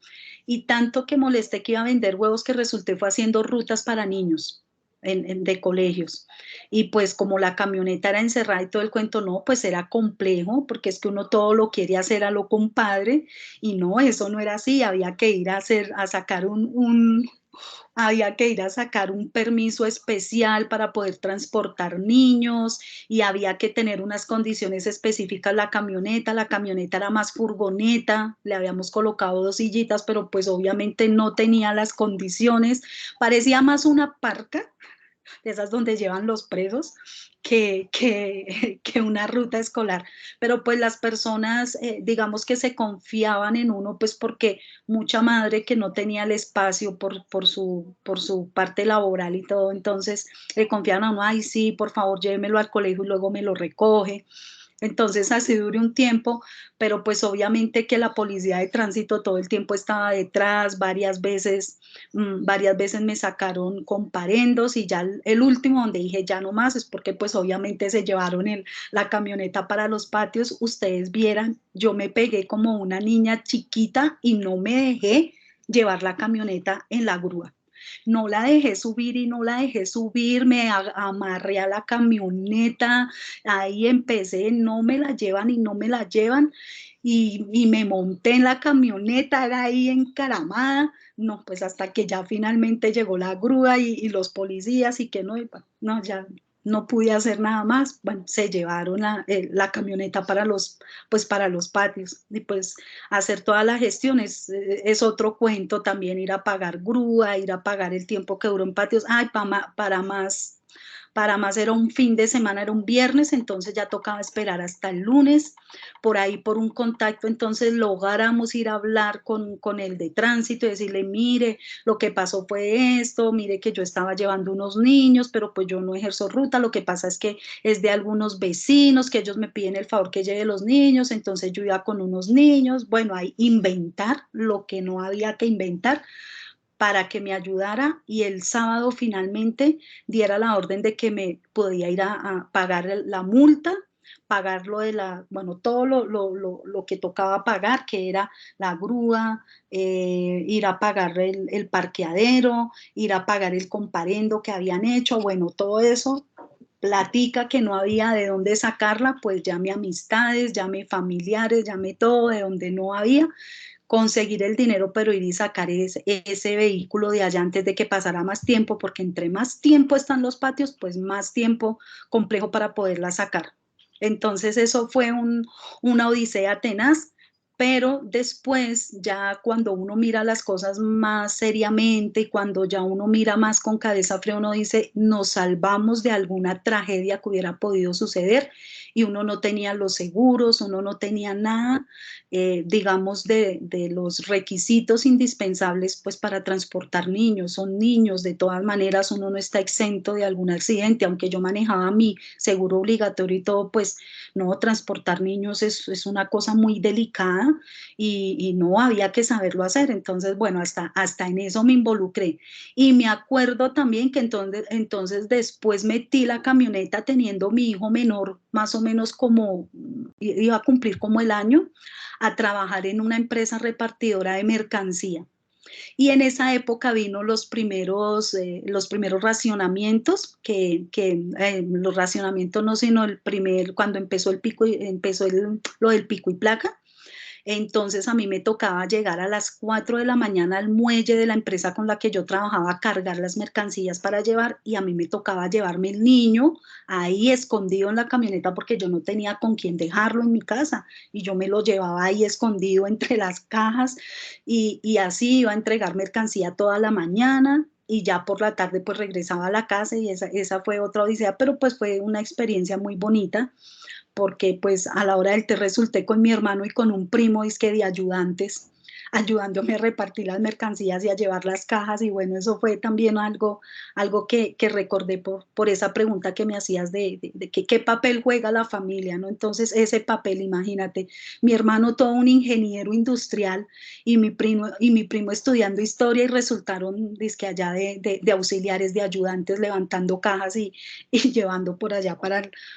D: Y tanto que molesté que iba a vender huevos que resulté fue haciendo rutas para niños de colegios. Y pues como la camioneta era encerrada y todo el cuento, no, pues era complejo, porque es que uno todo lo quiere hacer a lo compadre, y no, eso no era así, había que ir a sacar había que ir a sacar un permiso especial para poder transportar niños y había que tener unas condiciones específicas la camioneta era más furgoneta, le habíamos colocado 2 sillitas, pero pues obviamente no tenía las condiciones, parecía más una parca, de esas donde llevan los presos, que una ruta escolar. Pero pues las personas, digamos que se confiaban en uno, pues porque mucha madre que no tenía el espacio por su parte laboral y todo, entonces le confiaban a uno, ay sí, por favor llévemelo al colegio y luego me lo recoge. Entonces así duró un tiempo, pero pues obviamente que la policía de tránsito todo el tiempo estaba detrás, varias veces me sacaron comparendos y ya el último donde dije ya no más es porque pues obviamente se llevaron la camioneta para los patios. Ustedes vieran, yo me pegué como una niña chiquita y no me dejé llevar la camioneta en la grúa. no la dejé subir y no la dejé subir, amarré a la camioneta, ahí empecé, no me la llevan y no me la llevan, y me monté en la camioneta, era ahí encaramada, no, pues hasta que ya finalmente llegó la grúa y los policías y que no, no, ya no pude hacer nada más. Bueno, se llevaron la camioneta pues para los patios y pues hacer todas las gestiones. Es otro cuento también ir a pagar grúa, ir a pagar el tiempo que duró en patios. Ay, para más era un fin de semana, era un viernes, entonces ya tocaba esperar hasta el lunes, por ahí por un contacto, entonces logramos ir a hablar con el de tránsito y decirle, mire, lo que pasó fue esto, mire que yo estaba llevando unos niños, pero pues yo no ejerzo ruta, lo que pasa es que es de algunos vecinos, que ellos me piden el favor que lleve los niños, entonces yo iba con unos niños, bueno, ahí inventar lo que no había que inventar, para que me ayudara y el sábado finalmente diera la orden de que me podía ir a pagar la multa, pagar lo de bueno, todo lo que tocaba pagar, que era la grúa, ir a pagar el parqueadero, ir a pagar el comparendo que habían hecho, bueno, todo eso, platica que no había de dónde sacarla, pues llamé amistades, llamé familiares, llamé todo de donde no había, conseguir el dinero, pero ir y sacar ese vehículo de allá antes de que pasara más tiempo, porque entre más tiempo están los patios, pues más tiempo complejo para poderla sacar. Entonces eso fue una odisea tenaz, pero después ya cuando uno mira las cosas más seriamente y cuando ya uno mira más con cabeza fría, uno dice, nos salvamos de alguna tragedia que hubiera podido suceder y uno no tenía los seguros, uno no tenía nada, digamos, de los requisitos indispensables pues para transportar niños. Son niños, de todas maneras uno no está exento de algún accidente, aunque yo manejaba mi seguro obligatorio y todo, pues no, transportar niños es una cosa muy delicada y no había que saberlo hacer. Entonces, bueno, hasta en eso me involucré. Y me acuerdo también que entonces después metí la camioneta teniendo mi hijo menor, más o menos como, iba a cumplir como el año, a trabajar en una empresa repartidora de mercancía. Y en esa época vino los primeros racionamientos, los racionamientos no, sino cuando empezó lo del pico y placa. Entonces a mí me tocaba llegar a las 4 de la mañana al muelle de la empresa con la que yo trabajaba a cargar las mercancías para llevar y a mí me tocaba llevarme el niño ahí escondido en la camioneta porque yo no tenía con quién dejarlo en mi casa y yo me lo llevaba ahí escondido entre las cajas y así iba a entregar mercancía toda la mañana y ya por la tarde pues regresaba a la casa y esa fue otra odisea, pero pues fue una experiencia muy bonita porque pues a la hora del té resulté con mi hermano y con un primo disque de ayudantes, ayudándome a repartir las mercancías y a llevar las cajas y bueno, eso fue también algo que recordé por esa pregunta que me hacías de qué papel juega la familia, ¿no? Entonces ese papel, imagínate, mi hermano todo un ingeniero industrial y mi primo estudiando historia y resultaron disque allá de auxiliares, de ayudantes levantando cajas y llevando por allá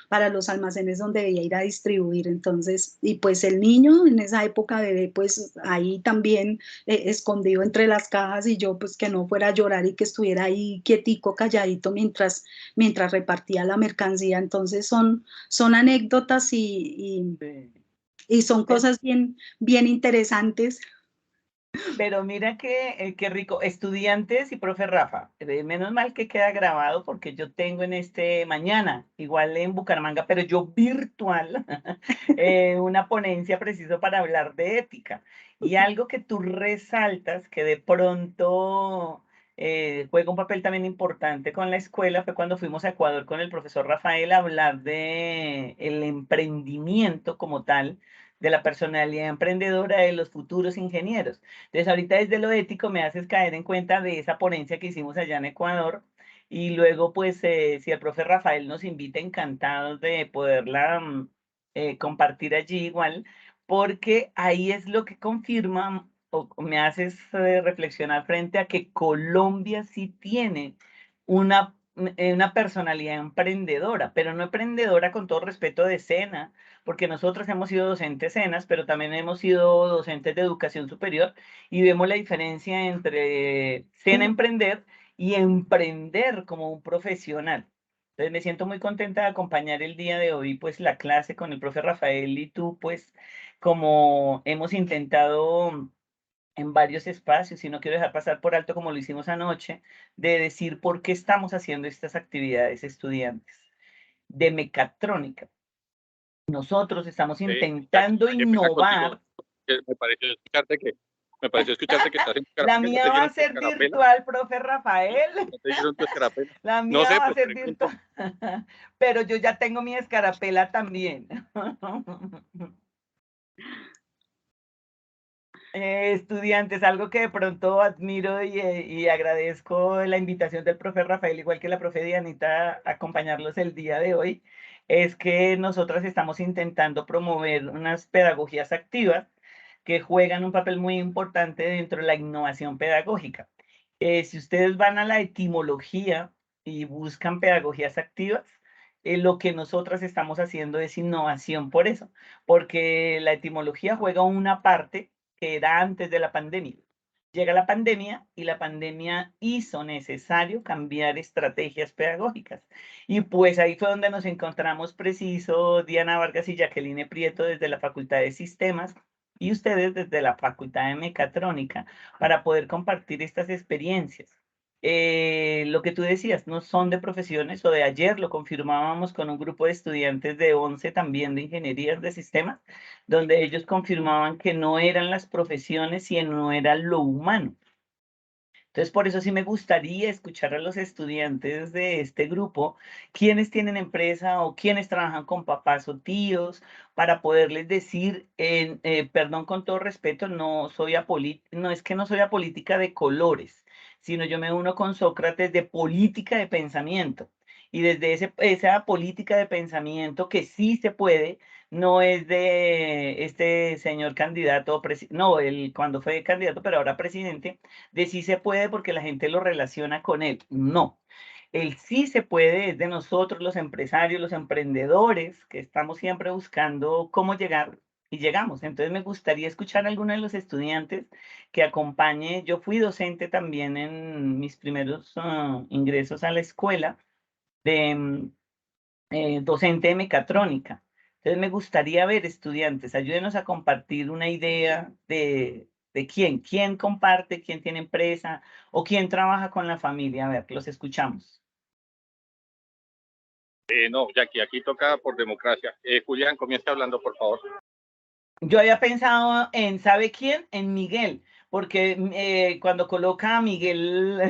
D: para los almacenes donde debía ir a distribuir. Entonces, y pues el niño en esa época bebé, pues ahí también escondido entre las cajas y yo pues que no fuera a llorar y que estuviera ahí quietico, calladito mientras repartía la mercancía. Entonces son anécdotas y son cosas bien interesantes.
B: Pero mira qué rico. Estudiantes y profe Rafa, menos mal que queda grabado porque yo tengo en mañana, igual en Bucaramanga, pero yo virtual, una ponencia preciso para hablar de ética. Y algo que tú resaltas que de pronto juega un papel también importante con la escuela fue cuando fuimos a Ecuador con el profesor Rafael a hablar de el emprendimiento como tal, de la personalidad emprendedora de los futuros ingenieros. Entonces, ahorita desde lo ético me haces caer en cuenta de esa ponencia que hicimos allá en Ecuador y luego, pues, si el profe Rafael nos invita, encantados de poderla compartir allí igual, porque ahí es lo que confirma o me haces reflexionar frente a que Colombia sí tiene una personalidad emprendedora, pero no emprendedora con todo respeto de SENA, porque nosotros hemos sido docentes SENAS, pero también hemos sido docentes de educación superior y vemos la diferencia entre SENA Emprender y emprender como un profesional. Entonces me siento muy contenta de acompañar el día de hoy, pues la clase con el profe Rafael y tú, pues como hemos intentado en varios espacios, y no quiero dejar pasar por alto como lo hicimos anoche, de decir por qué estamos haciendo estas actividades estudiantes de mecatrónica. Nosotros estamos intentando
A: Qué pena contigo,
B: innovar.
A: que me pareció escucharte que estás en tu
B: La
A: escarapela, ¿no
B: mía
A: te
B: va a
A: dieron tu
B: ser
A: escarapela?
B: virtual, profe Rafael.
A: ¿No te dieron tu escarapela?
B: La
A: No
B: mía
A: sé,
B: va a
A: pues
B: ser
A: pregunto.
B: virtual. Pero yo ya tengo mi escarapela también. Estudiantes, algo que de pronto admiro y agradezco la invitación del profe Rafael, igual que la profe Dianita, a acompañarlos el día de hoy, es que nosotros estamos intentando promover unas pedagogías activas que juegan un papel muy importante dentro de la innovación pedagógica. Si ustedes van a la etimología y buscan pedagogías activas, lo que nosotras estamos haciendo es innovación por eso, porque la etimología juega una parte que era antes de la pandemia. Llega la pandemia y la pandemia hizo necesario cambiar estrategias pedagógicas. Y pues ahí fue donde nos encontramos preciso Diana Vargas y Jacqueline Prieto desde la Facultad de Sistemas y ustedes desde la Facultad de Mecatrónica para poder compartir estas experiencias. Lo que tú decías, no son de profesiones, o de ayer lo confirmábamos con un grupo de estudiantes de 11 también de ingenierías de sistemas, donde ellos confirmaban que no eran las profesiones, sino era lo humano. Entonces, por eso sí me gustaría escuchar a los estudiantes de este grupo, quienes tienen empresa o quienes trabajan con papás o tíos, para poderles decir, perdón, con todo respeto, no es que no soy apolítica de colores, sino yo me uno con Sócrates de política de pensamiento. Y desde esa política de pensamiento que sí se puede, no es de este señor candidato, no, él cuando fue candidato, pero ahora presidente, de sí se puede porque la gente lo relaciona con él. No. El sí se puede es de nosotros, los empresarios, los emprendedores, que estamos siempre buscando cómo llegar y llegamos. Entonces me gustaría escuchar a alguno de los estudiantes que acompañe. Yo fui docente también en mis primeros ingresos a la escuela de docente de mecatrónica. Entonces me gustaría ver estudiantes, ayúdenos a compartir una idea de quién comparte, quién tiene empresa o quién trabaja con la familia. A ver, los escuchamos.
A: No, Jackie, aquí toca por democracia. Julián, comienza hablando, por favor.
B: Yo había pensado en, ¿sabe quién? En Miguel, porque cuando coloca a Miguel,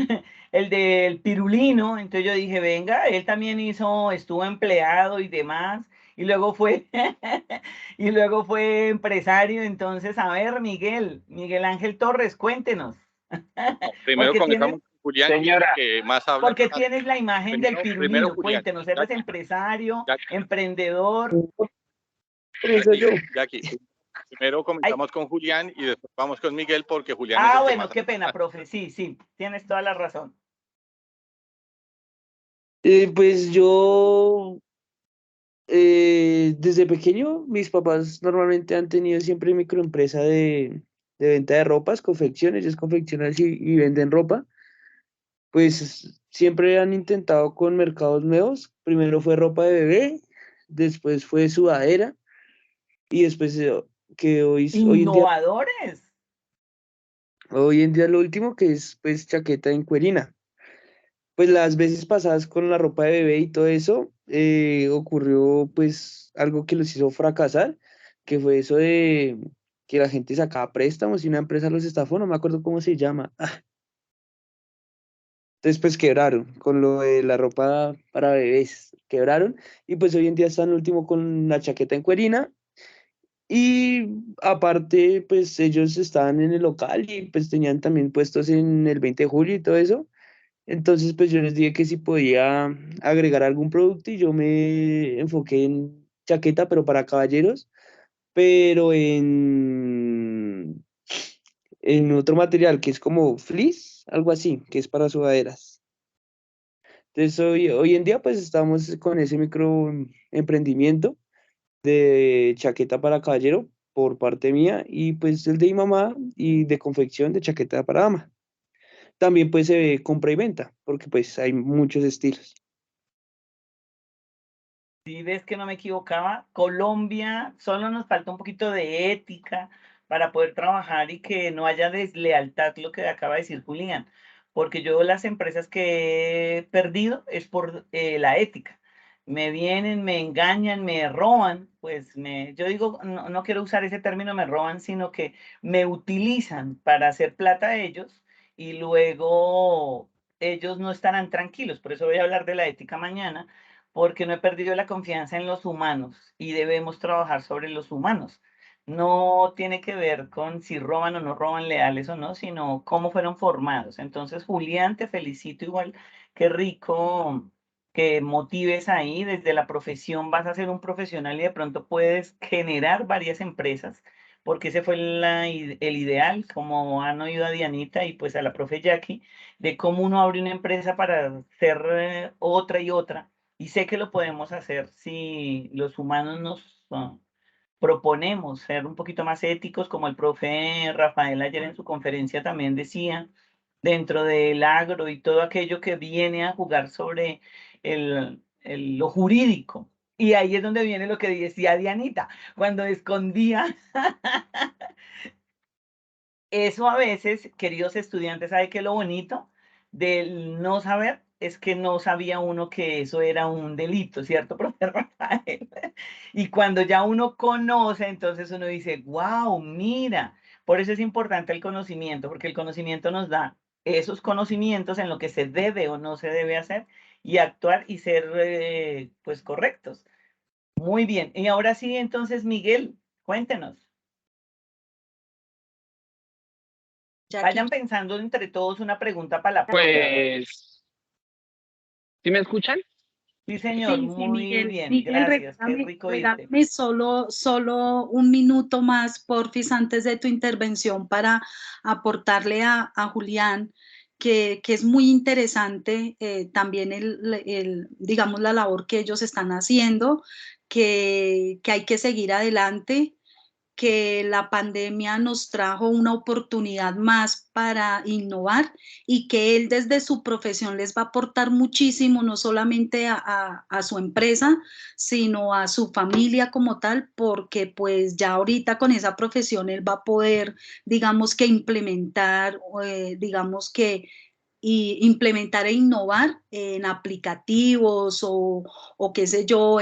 B: el del pirulino, entonces yo dije, venga, él también estuvo empleado y demás, y luego fue, y luego fue empresario, entonces, a ver, Miguel Ángel Torres, cuéntenos.
A: Primero
B: Porque tienes,
A: comenzamos con Julián,
E: Señora,
A: que más habla.
B: porque tienes la imagen del
A: Primero
B: pirulino,
A: Julián.
B: cuéntenos, eres empresario,
A: Jackie,
B: emprendedor.
E: eso yo.
A: Jackie, primero
B: Ay,
A: comenzamos con Julián y después vamos con Miguel porque Julián es el que
B: bueno,
A: más
B: qué pena,
A: habla.
B: profe, sí, tienes toda la razón.
E: Pues yo, desde pequeño, mis papás normalmente han tenido siempre microempresa de venta de ropas, confecciones, ellos confeccionan y venden ropa. Pues siempre han intentado con mercados nuevos. Primero fue ropa de bebé, después fue sudadera y después que
B: Innovadores.
E: hoy en día lo último que es pues chaqueta en cuerina. Pues las veces pasadas con la ropa de bebé y todo eso, ocurrió pues algo que los hizo fracasar, que fue eso de que la gente sacaba préstamos y una empresa los estafó, no me acuerdo cómo se llama. Entonces pues quebraron con lo de la ropa para bebés, quebraron y pues hoy en día están último con la chaqueta en cuerina y aparte pues ellos estaban en el local y pues tenían también puestos en el 20 de julio y todo eso. Entonces, pues yo les dije que si podía agregar algún producto y yo me enfoqué en chaqueta, pero para caballeros, pero en otro material que es como fleece, algo así, que es para sudaderas. Entonces, hoy en día, pues estamos con ese microemprendimiento de chaqueta para caballero por parte mía y pues el de mi mamá y de confección de chaqueta para dama. también pues se ve compra y venta, porque pues hay muchos estilos.
B: Si ves que no me equivocaba, Colombia solo nos falta un poquito de ética para poder trabajar y que no haya deslealtad, lo que acaba de decir Julián, porque yo las empresas que he perdido es por la ética. Me vienen, me engañan, me roban, pues yo digo, no, no quiero usar ese término me roban, sino que me utilizan para hacer plata a ellos y luego ellos no estarán tranquilos. Por eso voy a hablar de la ética mañana, porque no he perdido la confianza en los humanos y debemos trabajar sobre los humanos. No tiene que ver con si roban o no roban, leales o no, sino cómo fueron formados. Entonces, Julián, te felicito igual, qué rico que motives ahí, desde la profesión vas a ser un profesional y de pronto puedes generar varias empresas, porque ese fue el ideal, como han oído a Dianita y pues a la profe Jackie, de cómo uno abre una empresa para ser otra y otra. Y sé que lo podemos hacer si los humanos nos proponemos ser un poquito más éticos, como el profe Rafael ayer en su conferencia también decía, dentro del agro y todo aquello que viene a jugar sobre lo jurídico. Y ahí es donde viene lo que decía Dianita, cuando escondía eso a veces, queridos estudiantes, ¿sabe qué es lo bonito del no saber? Es que no sabía uno que eso era un delito, ¿cierto, profesor Rafael? Y cuando ya uno conoce, entonces uno dice, wow, mira, por eso es importante el conocimiento, porque el conocimiento nos da esos conocimientos en lo que se debe o no se debe hacer y actuar y ser, pues, correctos. Muy bien. Y ahora sí, entonces, Miguel, cuéntenos.
D: Jackie,
B: Vayan pensando entre todos una pregunta para la profe.
F: Pues, ¿sí me escuchan?
B: Sí, señor,
D: sí,
B: muy
D: Miguel,
B: bien,
D: Miguel,
B: gracias, qué rico irte.
D: regálame solo un minuto más, porfis, antes de tu intervención para aportarle a Julián, que es muy interesante también digamos, la labor que ellos están haciendo, que hay que seguir adelante, que la pandemia nos trajo una oportunidad más para innovar y que él desde su profesión les va a aportar muchísimo, no solamente a su empresa, sino a su familia como tal, porque pues ya ahorita con esa profesión él va a poder, digamos que implementar, digamos que y implementar e innovar en aplicativos o qué sé yo,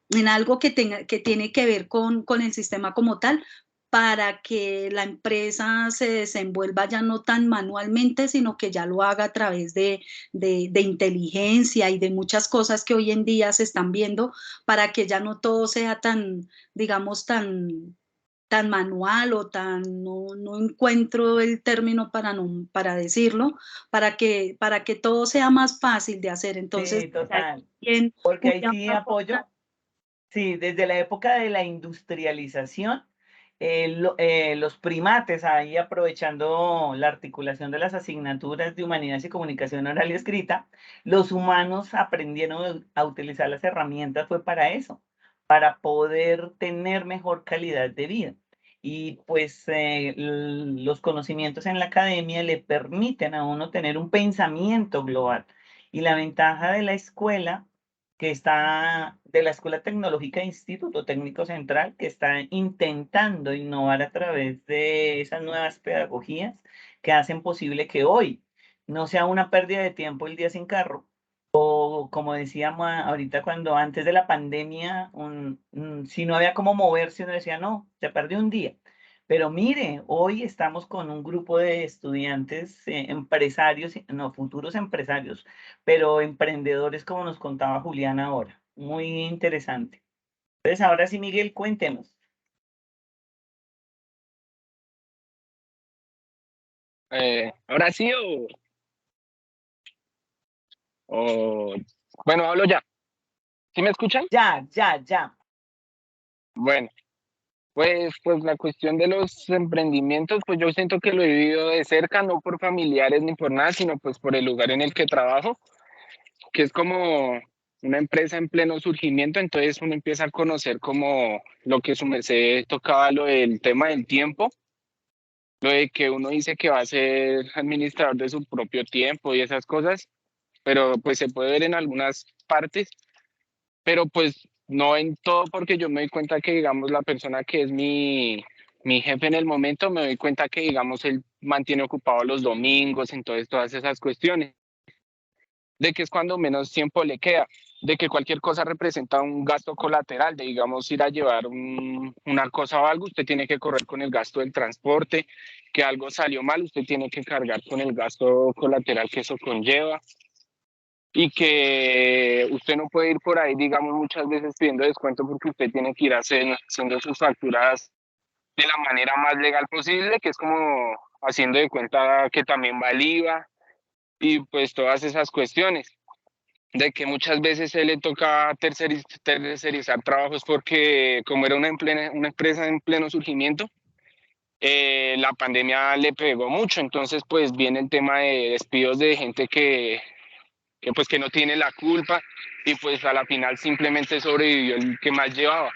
D: en algo que tiene que ver con el sistema como tal, para que la empresa se desenvuelva ya no tan manualmente, sino que ya lo haga a través de inteligencia y de muchas cosas que hoy en día se están viendo, para que ya no todo sea tan, digamos, tan manual o no encuentro el término para decirlo, para que todo sea más fácil de hacer. Entonces,
B: Sí, total,
D: bien,
B: porque ahí
D: Julián
B: sí
D: va a aportar.
B: apoyo. Sí, desde la época de la industrialización, los primates ahí aprovechando la articulación de las asignaturas de humanidades y comunicación oral y escrita, los humanos aprendieron a utilizar las herramientas, fue para eso, para poder tener mejor calidad de vida. Y pues los conocimientos en la academia le permiten a uno tener un pensamiento global. Y la ventaja de la escuela que está de la Escuela Tecnológica de Instituto Técnico Central, que está intentando innovar a través de esas nuevas pedagogías que hacen posible que hoy no sea una pérdida de tiempo el día sin carro. O como decíamos ahorita, cuando antes de la pandemia, si no había cómo moverse, uno decía, no, se perdió un día. Pero mire, hoy estamos con un grupo de estudiantes, empresarios, no, futuros empresarios, pero emprendedores, como nos contaba Julián ahora. Muy interesante. Entonces, ahora sí, Miguel, cuéntenos.
F: Ahora sí bueno, hablo ya. ¿Sí me escuchan?
B: Ya, ya, ya.
F: Bueno, pues la cuestión de los emprendimientos, pues yo siento que lo he vivido de cerca, no por familiares ni por nada, sino pues por el lugar en el que trabajo, que es como una empresa en pleno surgimiento. Entonces uno empieza a conocer como lo que su merced tocaba, lo del tema del tiempo, lo de que uno dice que va a ser administrador de su propio tiempo y esas cosas, pero pues se puede ver en algunas partes, pero pues no en todo, porque yo me doy cuenta que, digamos, la persona que es mi jefe en el momento, me doy cuenta que, digamos, él mantiene ocupado los domingos, entonces todas esas cuestiones, de que es cuando menos tiempo le queda, de que cualquier cosa representa un gasto colateral, de, digamos, ir a llevar una cosa o algo, usted tiene que correr con el gasto del transporte, que algo salió mal, usted tiene que cargar con el gasto colateral que eso conlleva, y que usted no puede ir por ahí, digamos, muchas veces pidiendo descuento porque usted tiene que ir haciendo sus facturas de la manera más legal posible, que es como haciendo de cuenta que también va el IVA y pues todas esas cuestiones, de que muchas veces se le toca tercerizar trabajos porque como era una empresa en pleno surgimiento, la pandemia le pegó mucho, entonces pues viene el tema de despidos de gente que pues que no tiene la culpa y pues a la final simplemente sobrevivió el que más llevaba.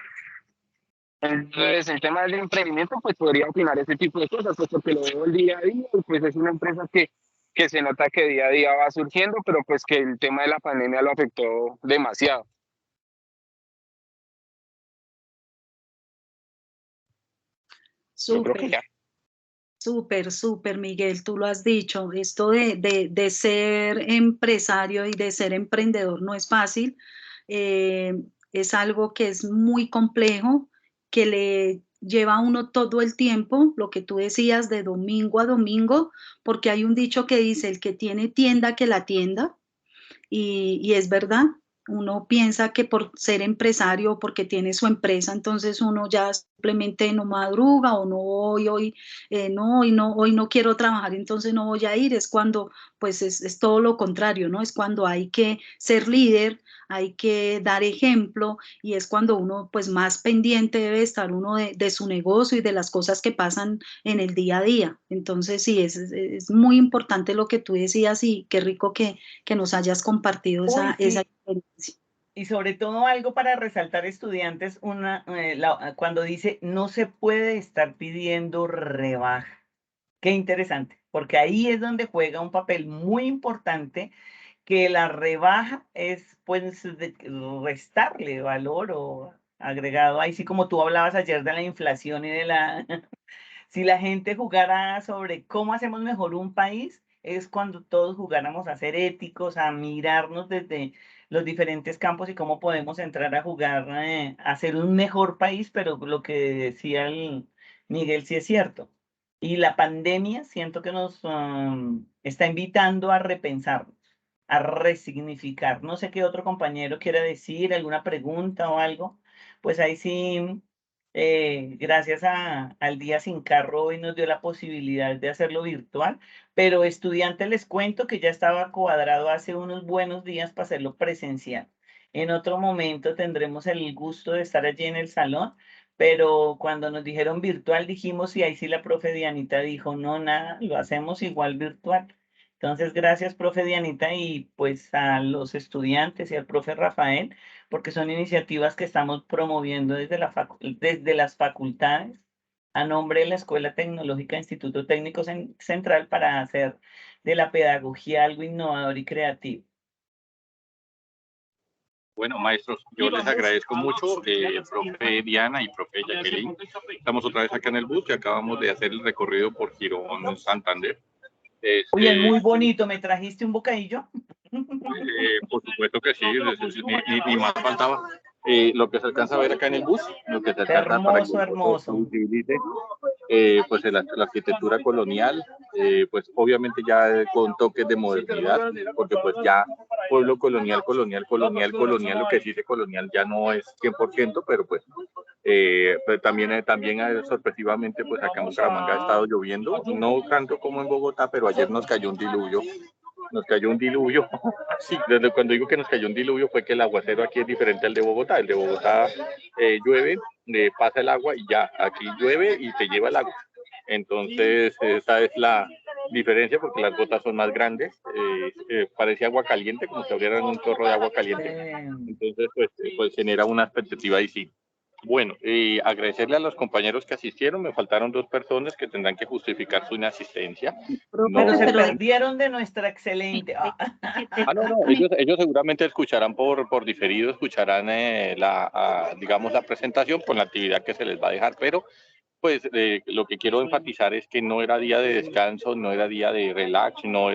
F: Entonces el tema del emprendimiento pues podría opinar ese tipo de cosas, pues porque lo veo el día a día y pues es una empresa que se nota que día a día va surgiendo, pero pues que el tema de la pandemia lo afectó demasiado. Yo creo que
D: Súper,
F: ya.
D: súper, súper, Miguel, tú lo has dicho. Esto de ser empresario y de ser emprendedor no es fácil. Eh, es algo que es muy complejo, que le lleva a uno todo el tiempo, lo que tú decías, de domingo a domingo, porque hay un dicho que dice, el que tiene tienda, que la tienda. Y es verdad, uno piensa que por ser empresario o porque tiene su empresa, entonces uno ya simplemente no madruga o no hoy, no, hoy no quiero trabajar, entonces no voy a ir. Es cuando, pues es todo lo contrario, ¿no? Es cuando hay que ser líder, hay que dar ejemplo y es cuando uno, pues más pendiente debe estar uno de su negocio y de las cosas que pasan en el día a día. Entonces, sí, es muy importante lo que tú decías y qué rico que nos hayas compartido
B: Uy,
D: esa
B: sí,
D: experiencia.
B: y sobre todo algo para resaltar estudiantes, cuando dice no se puede estar pidiendo rebaja. Qué interesante, porque ahí es donde juega un papel muy importante que la rebaja es pues restarle valor o agregado. Ahí sí como tú hablabas ayer de la inflación y de la si la gente jugara sobre cómo hacemos mejor un país, es cuando todos jugáramos a ser éticos, a mirarnos desde los diferentes campos y cómo podemos entrar a jugar a ser un mejor país, pero lo que decía el Miguel sí es cierto. Y la pandemia siento que nos está invitando a repensarnos, a resignificar. No sé qué otro compañero quiera decir, alguna pregunta o algo. Pues ahí sí gracias al día sin carro hoy nos dio la posibilidad de hacerlo virtual, pero estudiantes les cuento que ya estaba cuadrado hace unos buenos días para hacerlo presencial. En otro momento tendremos el gusto de estar allí en el salón, pero cuando nos dijeron virtual dijimos y ahí sí la profe Dianita dijo, no, nada, lo hacemos igual virtual. Entonces, gracias, profe Dianita, y pues a los estudiantes y al profe Rafael porque son iniciativas que estamos promoviendo desde las facultades a nombre de la Escuela Tecnológica Instituto Técnico Central para hacer de la pedagogía algo innovador y creativo.
A: Bueno, maestros, yo les agradezco mucho, profe Diana y profe Jacqueline. Estamos otra vez acá en el bus y acabamos de hacer el recorrido por Girón, Santander.
B: Oye, es muy bonito, ¿me trajiste un bocadillo?
A: Por supuesto que sí, ni más faltaba. Lo que se alcanza a ver acá en el bus, lo que se alcanza para que
B: Hermoso, hermoso.
A: visibilice, pues la arquitectura colonial, pues obviamente ya con toques de modernidad, porque pues ya pueblo colonial, lo que dice colonial ya no es 100%, pero pues también sorpresivamente pues acá en Bucaramanga ha estado lloviendo, no tanto como en Bogotá, pero ayer nos cayó un diluvio. Sí, desde cuando digo que nos cayó un diluvio fue que el aguacero aquí es diferente al de Bogotá. El de Bogotá llueve, pasa el agua y ya, aquí llueve y se lleva el agua. Entonces esa es la diferencia porque las gotas son más grandes, parece agua caliente, como si abrieran un chorro de agua caliente. Entonces pues genera una expectativa distinta. Bueno, agradecerle a los compañeros que asistieron. Me faltaron 2 personas que tendrán que justificar su inasistencia.
D: Profe,
B: Pero se
D: pero
B: perdieron de nuestra excelente.
A: No, ellos seguramente escucharán por diferido, escucharán digamos, la presentación con la actividad que se les va a dejar, pero pues lo que quiero enfatizar es que no era día de descanso, no era día de relax, no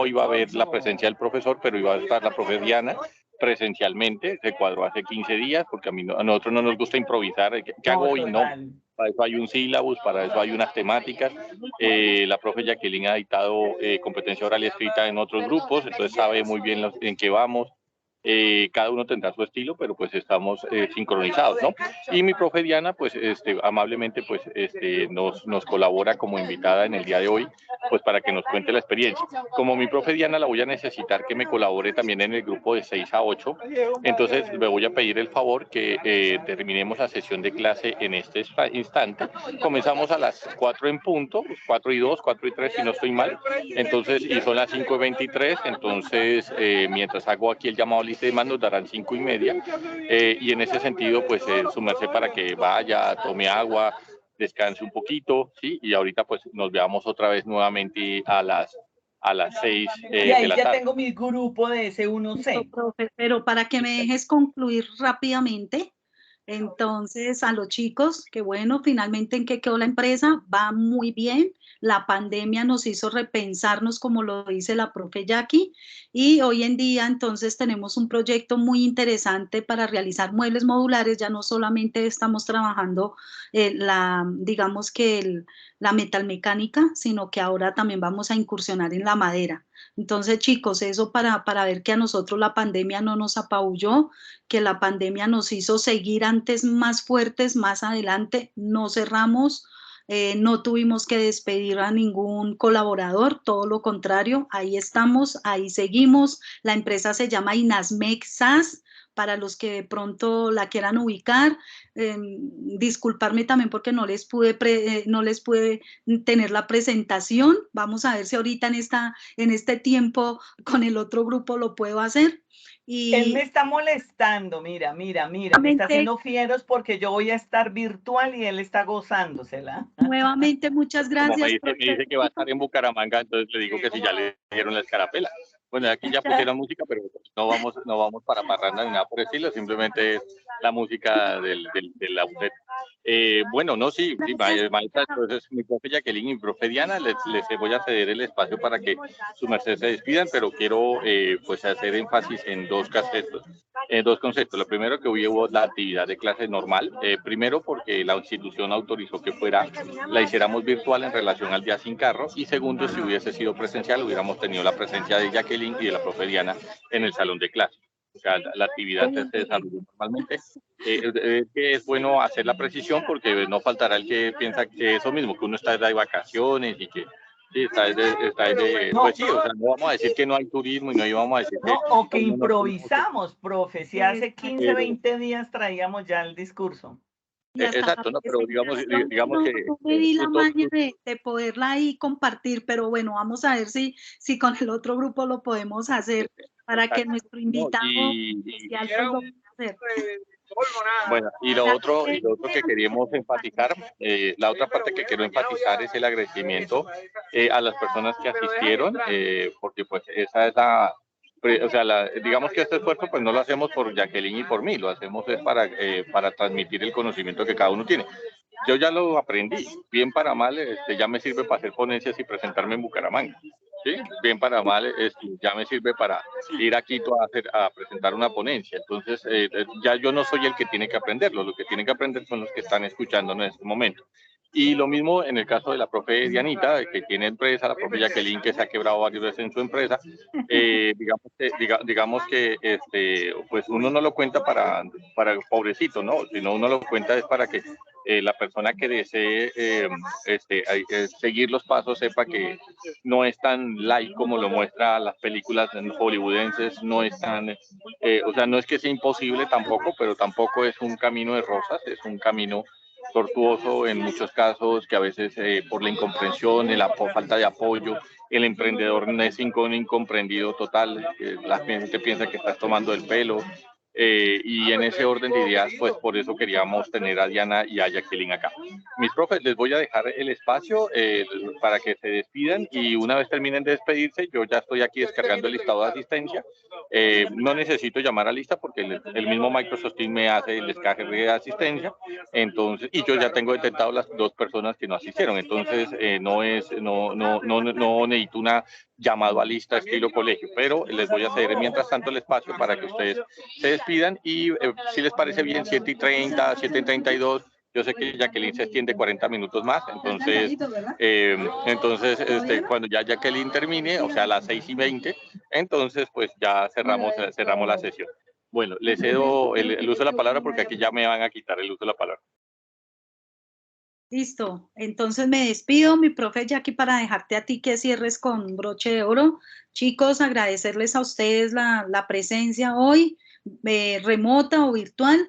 A: iba a haber la presencia del profesor, pero iba a estar la profe Diana presencialmente. Se cuadró hace 15 días, porque a nosotros no nos gusta improvisar. ¿Qué hago hoy? No. Para eso hay un sílabus, para eso hay unas temáticas. La profe Jacqueline ha dictado competencia oral y escrita en otros grupos, entonces sabe muy bien en qué vamos. Cada uno tendrá su estilo, pero pues estamos sincronizados, ¿no? Y mi profe Diana, pues amablemente, pues nos colabora como invitada en el día de hoy, pues para que nos cuente la experiencia. Como mi profe Diana la voy a necesitar que me colabore también en el grupo de 6 a 8, entonces me voy a pedir el favor que terminemos la sesión de clase en este instante. Comenzamos a las 4 en punto, 4 y 2, 4 y 3 si no estoy mal, entonces, y son las 5:23, entonces mientras hago aquí el llamado lista de más nos darán 5:30, y en ese sentido, pues su merced para que vaya, tome agua, descanse un poquito, ¿sí? Y ahorita pues nos veamos otra vez nuevamente a las 6
B: y ahí
A: de la
B: ya
A: tarde.
B: tengo mi grupo de S1C.
D: profe, pero para que me dejes concluir rápidamente, entonces a los chicos, que bueno, finalmente en qué quedó la empresa, va muy bien. La pandemia nos hizo repensarnos, como lo dice la profe Jackie, y hoy en día entonces tenemos un proyecto muy interesante para realizar muebles modulares. Ya no solamente estamos trabajando digamos que la metalmecánica, sino que ahora también vamos a incursionar en la madera. Entonces, chicos, eso para ver que a nosotros la pandemia no nos apabulló, que la pandemia nos hizo seguir antes más fuertes, más adelante, no cerramos, no tuvimos que despedir a ningún colaborador, todo lo contrario, ahí estamos, ahí seguimos. La empresa se llama Inasmec SAS, para los que de pronto la quieran ubicar. Disculparme también porque no les pude tener la presentación. Vamos a ver si ahorita en este tiempo con el otro grupo lo puedo hacer.
B: Él me está molestando, mira, me está haciendo fieros porque yo voy a estar virtual y él está gozándosela.
D: Nuevamente, muchas gracias.
A: Como me dice que va a estar en Bucaramanga, entonces le digo que si ya le dieron la escarapela. Bueno, aquí ya pusieron música, pero no vamos para parranda ni nada por el estilo, simplemente es la música del outlet. Bueno, no, sí, maestra, entonces mi profe Jacqueline y mi profe Diana, les voy a ceder el espacio para que sus mercedes se despidan, pero quiero pues hacer énfasis en dos conceptos. Lo primero, que hoy hubo la actividad de clase normal, primero porque la institución autorizó que la hiciéramos virtual en relación al día sin carro, y segundo, si hubiese sido presencial, hubiéramos tenido la presencia de Jacqueline y de la profe Diana en el salón de clase. O sea, la actividad se desarrolló normalmente. Es bueno hacer la precisión porque no faltará el que piensa que eso mismo, que uno está de vacaciones y que sí, pues sí, o sea, no vamos a decir que no hay turismo y no íbamos a decir que...
B: O que improvisamos, profe, si hace 15, 20 días traíamos ya el discurso.
A: Exacto, no, pero digamos que...
D: No me di la maña de poderla ahí compartir, pero bueno, vamos a ver si con el otro grupo lo podemos hacer para que nuestro invitado especial pues, lo pueda hacer.
A: Bueno, y lo otro que queríamos enfatizar, la otra parte que quiero enfatizar es el agradecimiento a las personas que asistieron, porque pues esa es o sea, digamos que este esfuerzo pues no lo hacemos por Jacqueline y por mí, lo hacemos es para transmitir el conocimiento que cada uno tiene. Yo ya lo aprendí, bien para mal, ya me sirve para hacer ponencias y presentarme en Bucaramanga. ¿Sí? Bien para mal, ya me sirve para ir a Quito a presentar una ponencia. Entonces, ya yo no soy el que tiene que aprenderlo, lo que tienen que aprender son los que están escuchando en este momento. Y lo mismo en el caso de la profe Dianita, que tiene empresa, la profe Jacqueline, que se ha quebrado varias veces en su empresa. Digamos que pues uno no lo cuenta para el pobrecito, ¿no? Sino uno lo cuenta es para que la persona que desee seguir los pasos sepa que no es tan light como lo muestra las películas hollywoodenses, no es tan, o sea, no es que sea imposible tampoco, pero tampoco es un camino de rosas, es un camino tortuoso en muchos casos, que a veces por la incomprensión, la falta de apoyo, el emprendedor es un incomprendido total, la gente piensa que estás tomando el pelo, y en ese orden de ideas, pues por eso queríamos tener a Diana y a Jacqueline acá. Mis profes, les voy a dejar el espacio para que se despidan y una vez terminen de despedirse, yo ya estoy aquí descargando el listado de asistencia. No necesito llamar a lista porque el mismo Microsoft Teams me hace el descargue de asistencia, entonces, y yo ya tengo detectado las 2 personas que no asistieron, entonces no necesito una llamado a lista estilo colegio, pero les voy a ceder mientras tanto el espacio para que ustedes se despidan y si les parece bien, 7:30, 7:32, yo sé que Jacqueline se extiende 40 minutos más, entonces cuando ya Jacqueline termine, o sea, a las 6:20, entonces pues ya cerramos la sesión. Bueno, le cedo el uso de la palabra porque aquí ya me van a quitar el uso de la palabra.
D: Listo, entonces me despido, mi profe Jackie, para dejarte a ti que cierres con broche de oro. Chicos, agradecerles a ustedes la presencia hoy, remota o virtual,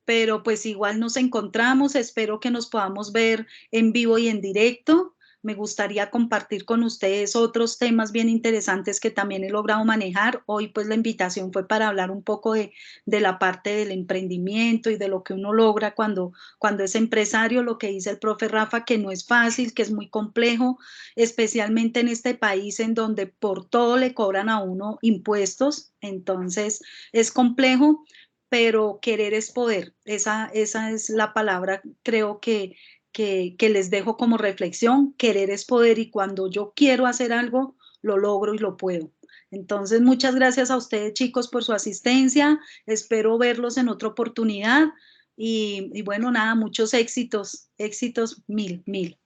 D: pero pues igual nos encontramos, espero que nos podamos ver en vivo y en directo. Me gustaría compartir con ustedes otros temas bien interesantes que también he logrado manejar. Hoy pues la invitación fue para hablar un poco de la parte del emprendimiento y de lo que uno logra cuando es empresario, lo que dice el profe Rafa, que no es fácil, que es muy complejo, especialmente en este país en donde por todo le cobran a uno impuestos, entonces es complejo, pero querer es poder, esa es la palabra, creo que les dejo como reflexión, querer es poder y cuando yo quiero hacer algo, lo logro y lo puedo. Entonces, muchas gracias a ustedes, chicos, por su asistencia, espero verlos en otra oportunidad. Y bueno, nada, muchos éxitos, mil.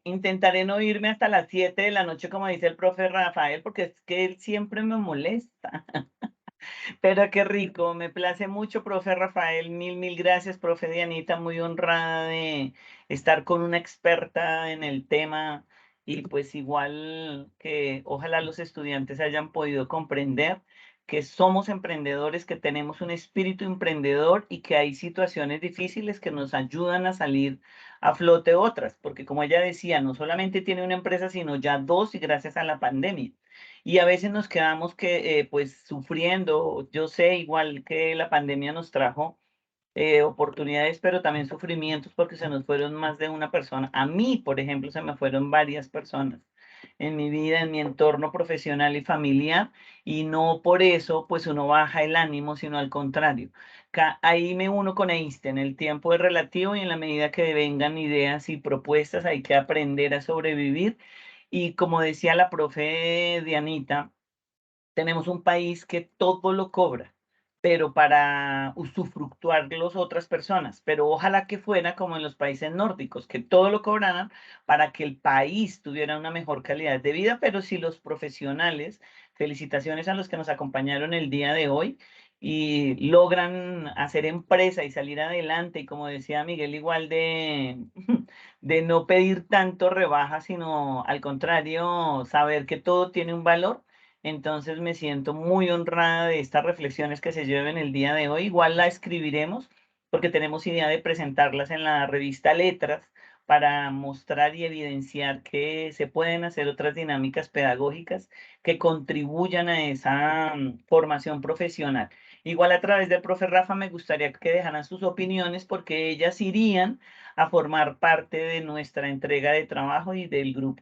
B: Intentaré no irme hasta las 7 de la noche, como dice el profe Rafael, porque es que él siempre me molesta. Pero qué rico, me place mucho, profe Rafael, mil gracias, profe Dianita, muy honrada de estar con una experta en el tema y pues igual que ojalá los estudiantes hayan podido comprender que somos emprendedores, que tenemos un espíritu emprendedor y que hay situaciones difíciles que nos ayudan a salir a flote otras, porque como ella decía, no solamente tiene una empresa, sino ya 2 y gracias a la pandemia. Y a veces nos quedamos pues sufriendo, yo sé, igual que la pandemia nos trajo oportunidades, pero también sufrimientos porque se nos fueron más de una persona. A mí, por ejemplo, se me fueron varias personas en mi vida, en mi entorno profesional y familiar, y no por eso pues uno baja el ánimo, sino al contrario. Ahí me uno con Einstein, el tiempo es relativo y en la medida que vengan ideas y propuestas hay que aprender a sobrevivir. Y como decía la profe Dianita, tenemos un país que todo lo cobra, pero para usufructuar las otras personas. Pero ojalá que fuera como en los países nórdicos, que todo lo cobraran para que el país tuviera una mejor calidad de vida. Pero si los profesionales, felicitaciones a los que nos acompañaron el día de hoy y logran hacer empresa y salir adelante, y como decía Miguel, igual de no pedir tanto rebaja, sino al contrario, saber que todo tiene un valor. Entonces me siento muy honrada de estas reflexiones que se lleven el día de hoy. Igual la escribiremos porque tenemos idea de presentarlas en la revista Letras para mostrar y evidenciar que se pueden hacer otras dinámicas pedagógicas que contribuyan a esa formación profesional. Igual a través del profe Rafa me gustaría que dejaran sus opiniones porque ellas irían a formar parte de nuestra entrega de trabajo y del grupo.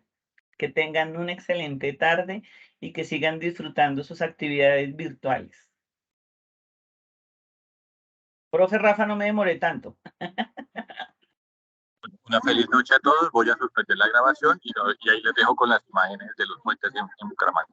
B: Que tengan una excelente tarde y que sigan disfrutando sus actividades virtuales. Profe Rafa, no me demoré tanto.
A: Una feliz noche a todos, voy a suspender la grabación y ahí les dejo con las imágenes de los puentes en Bucaramanga.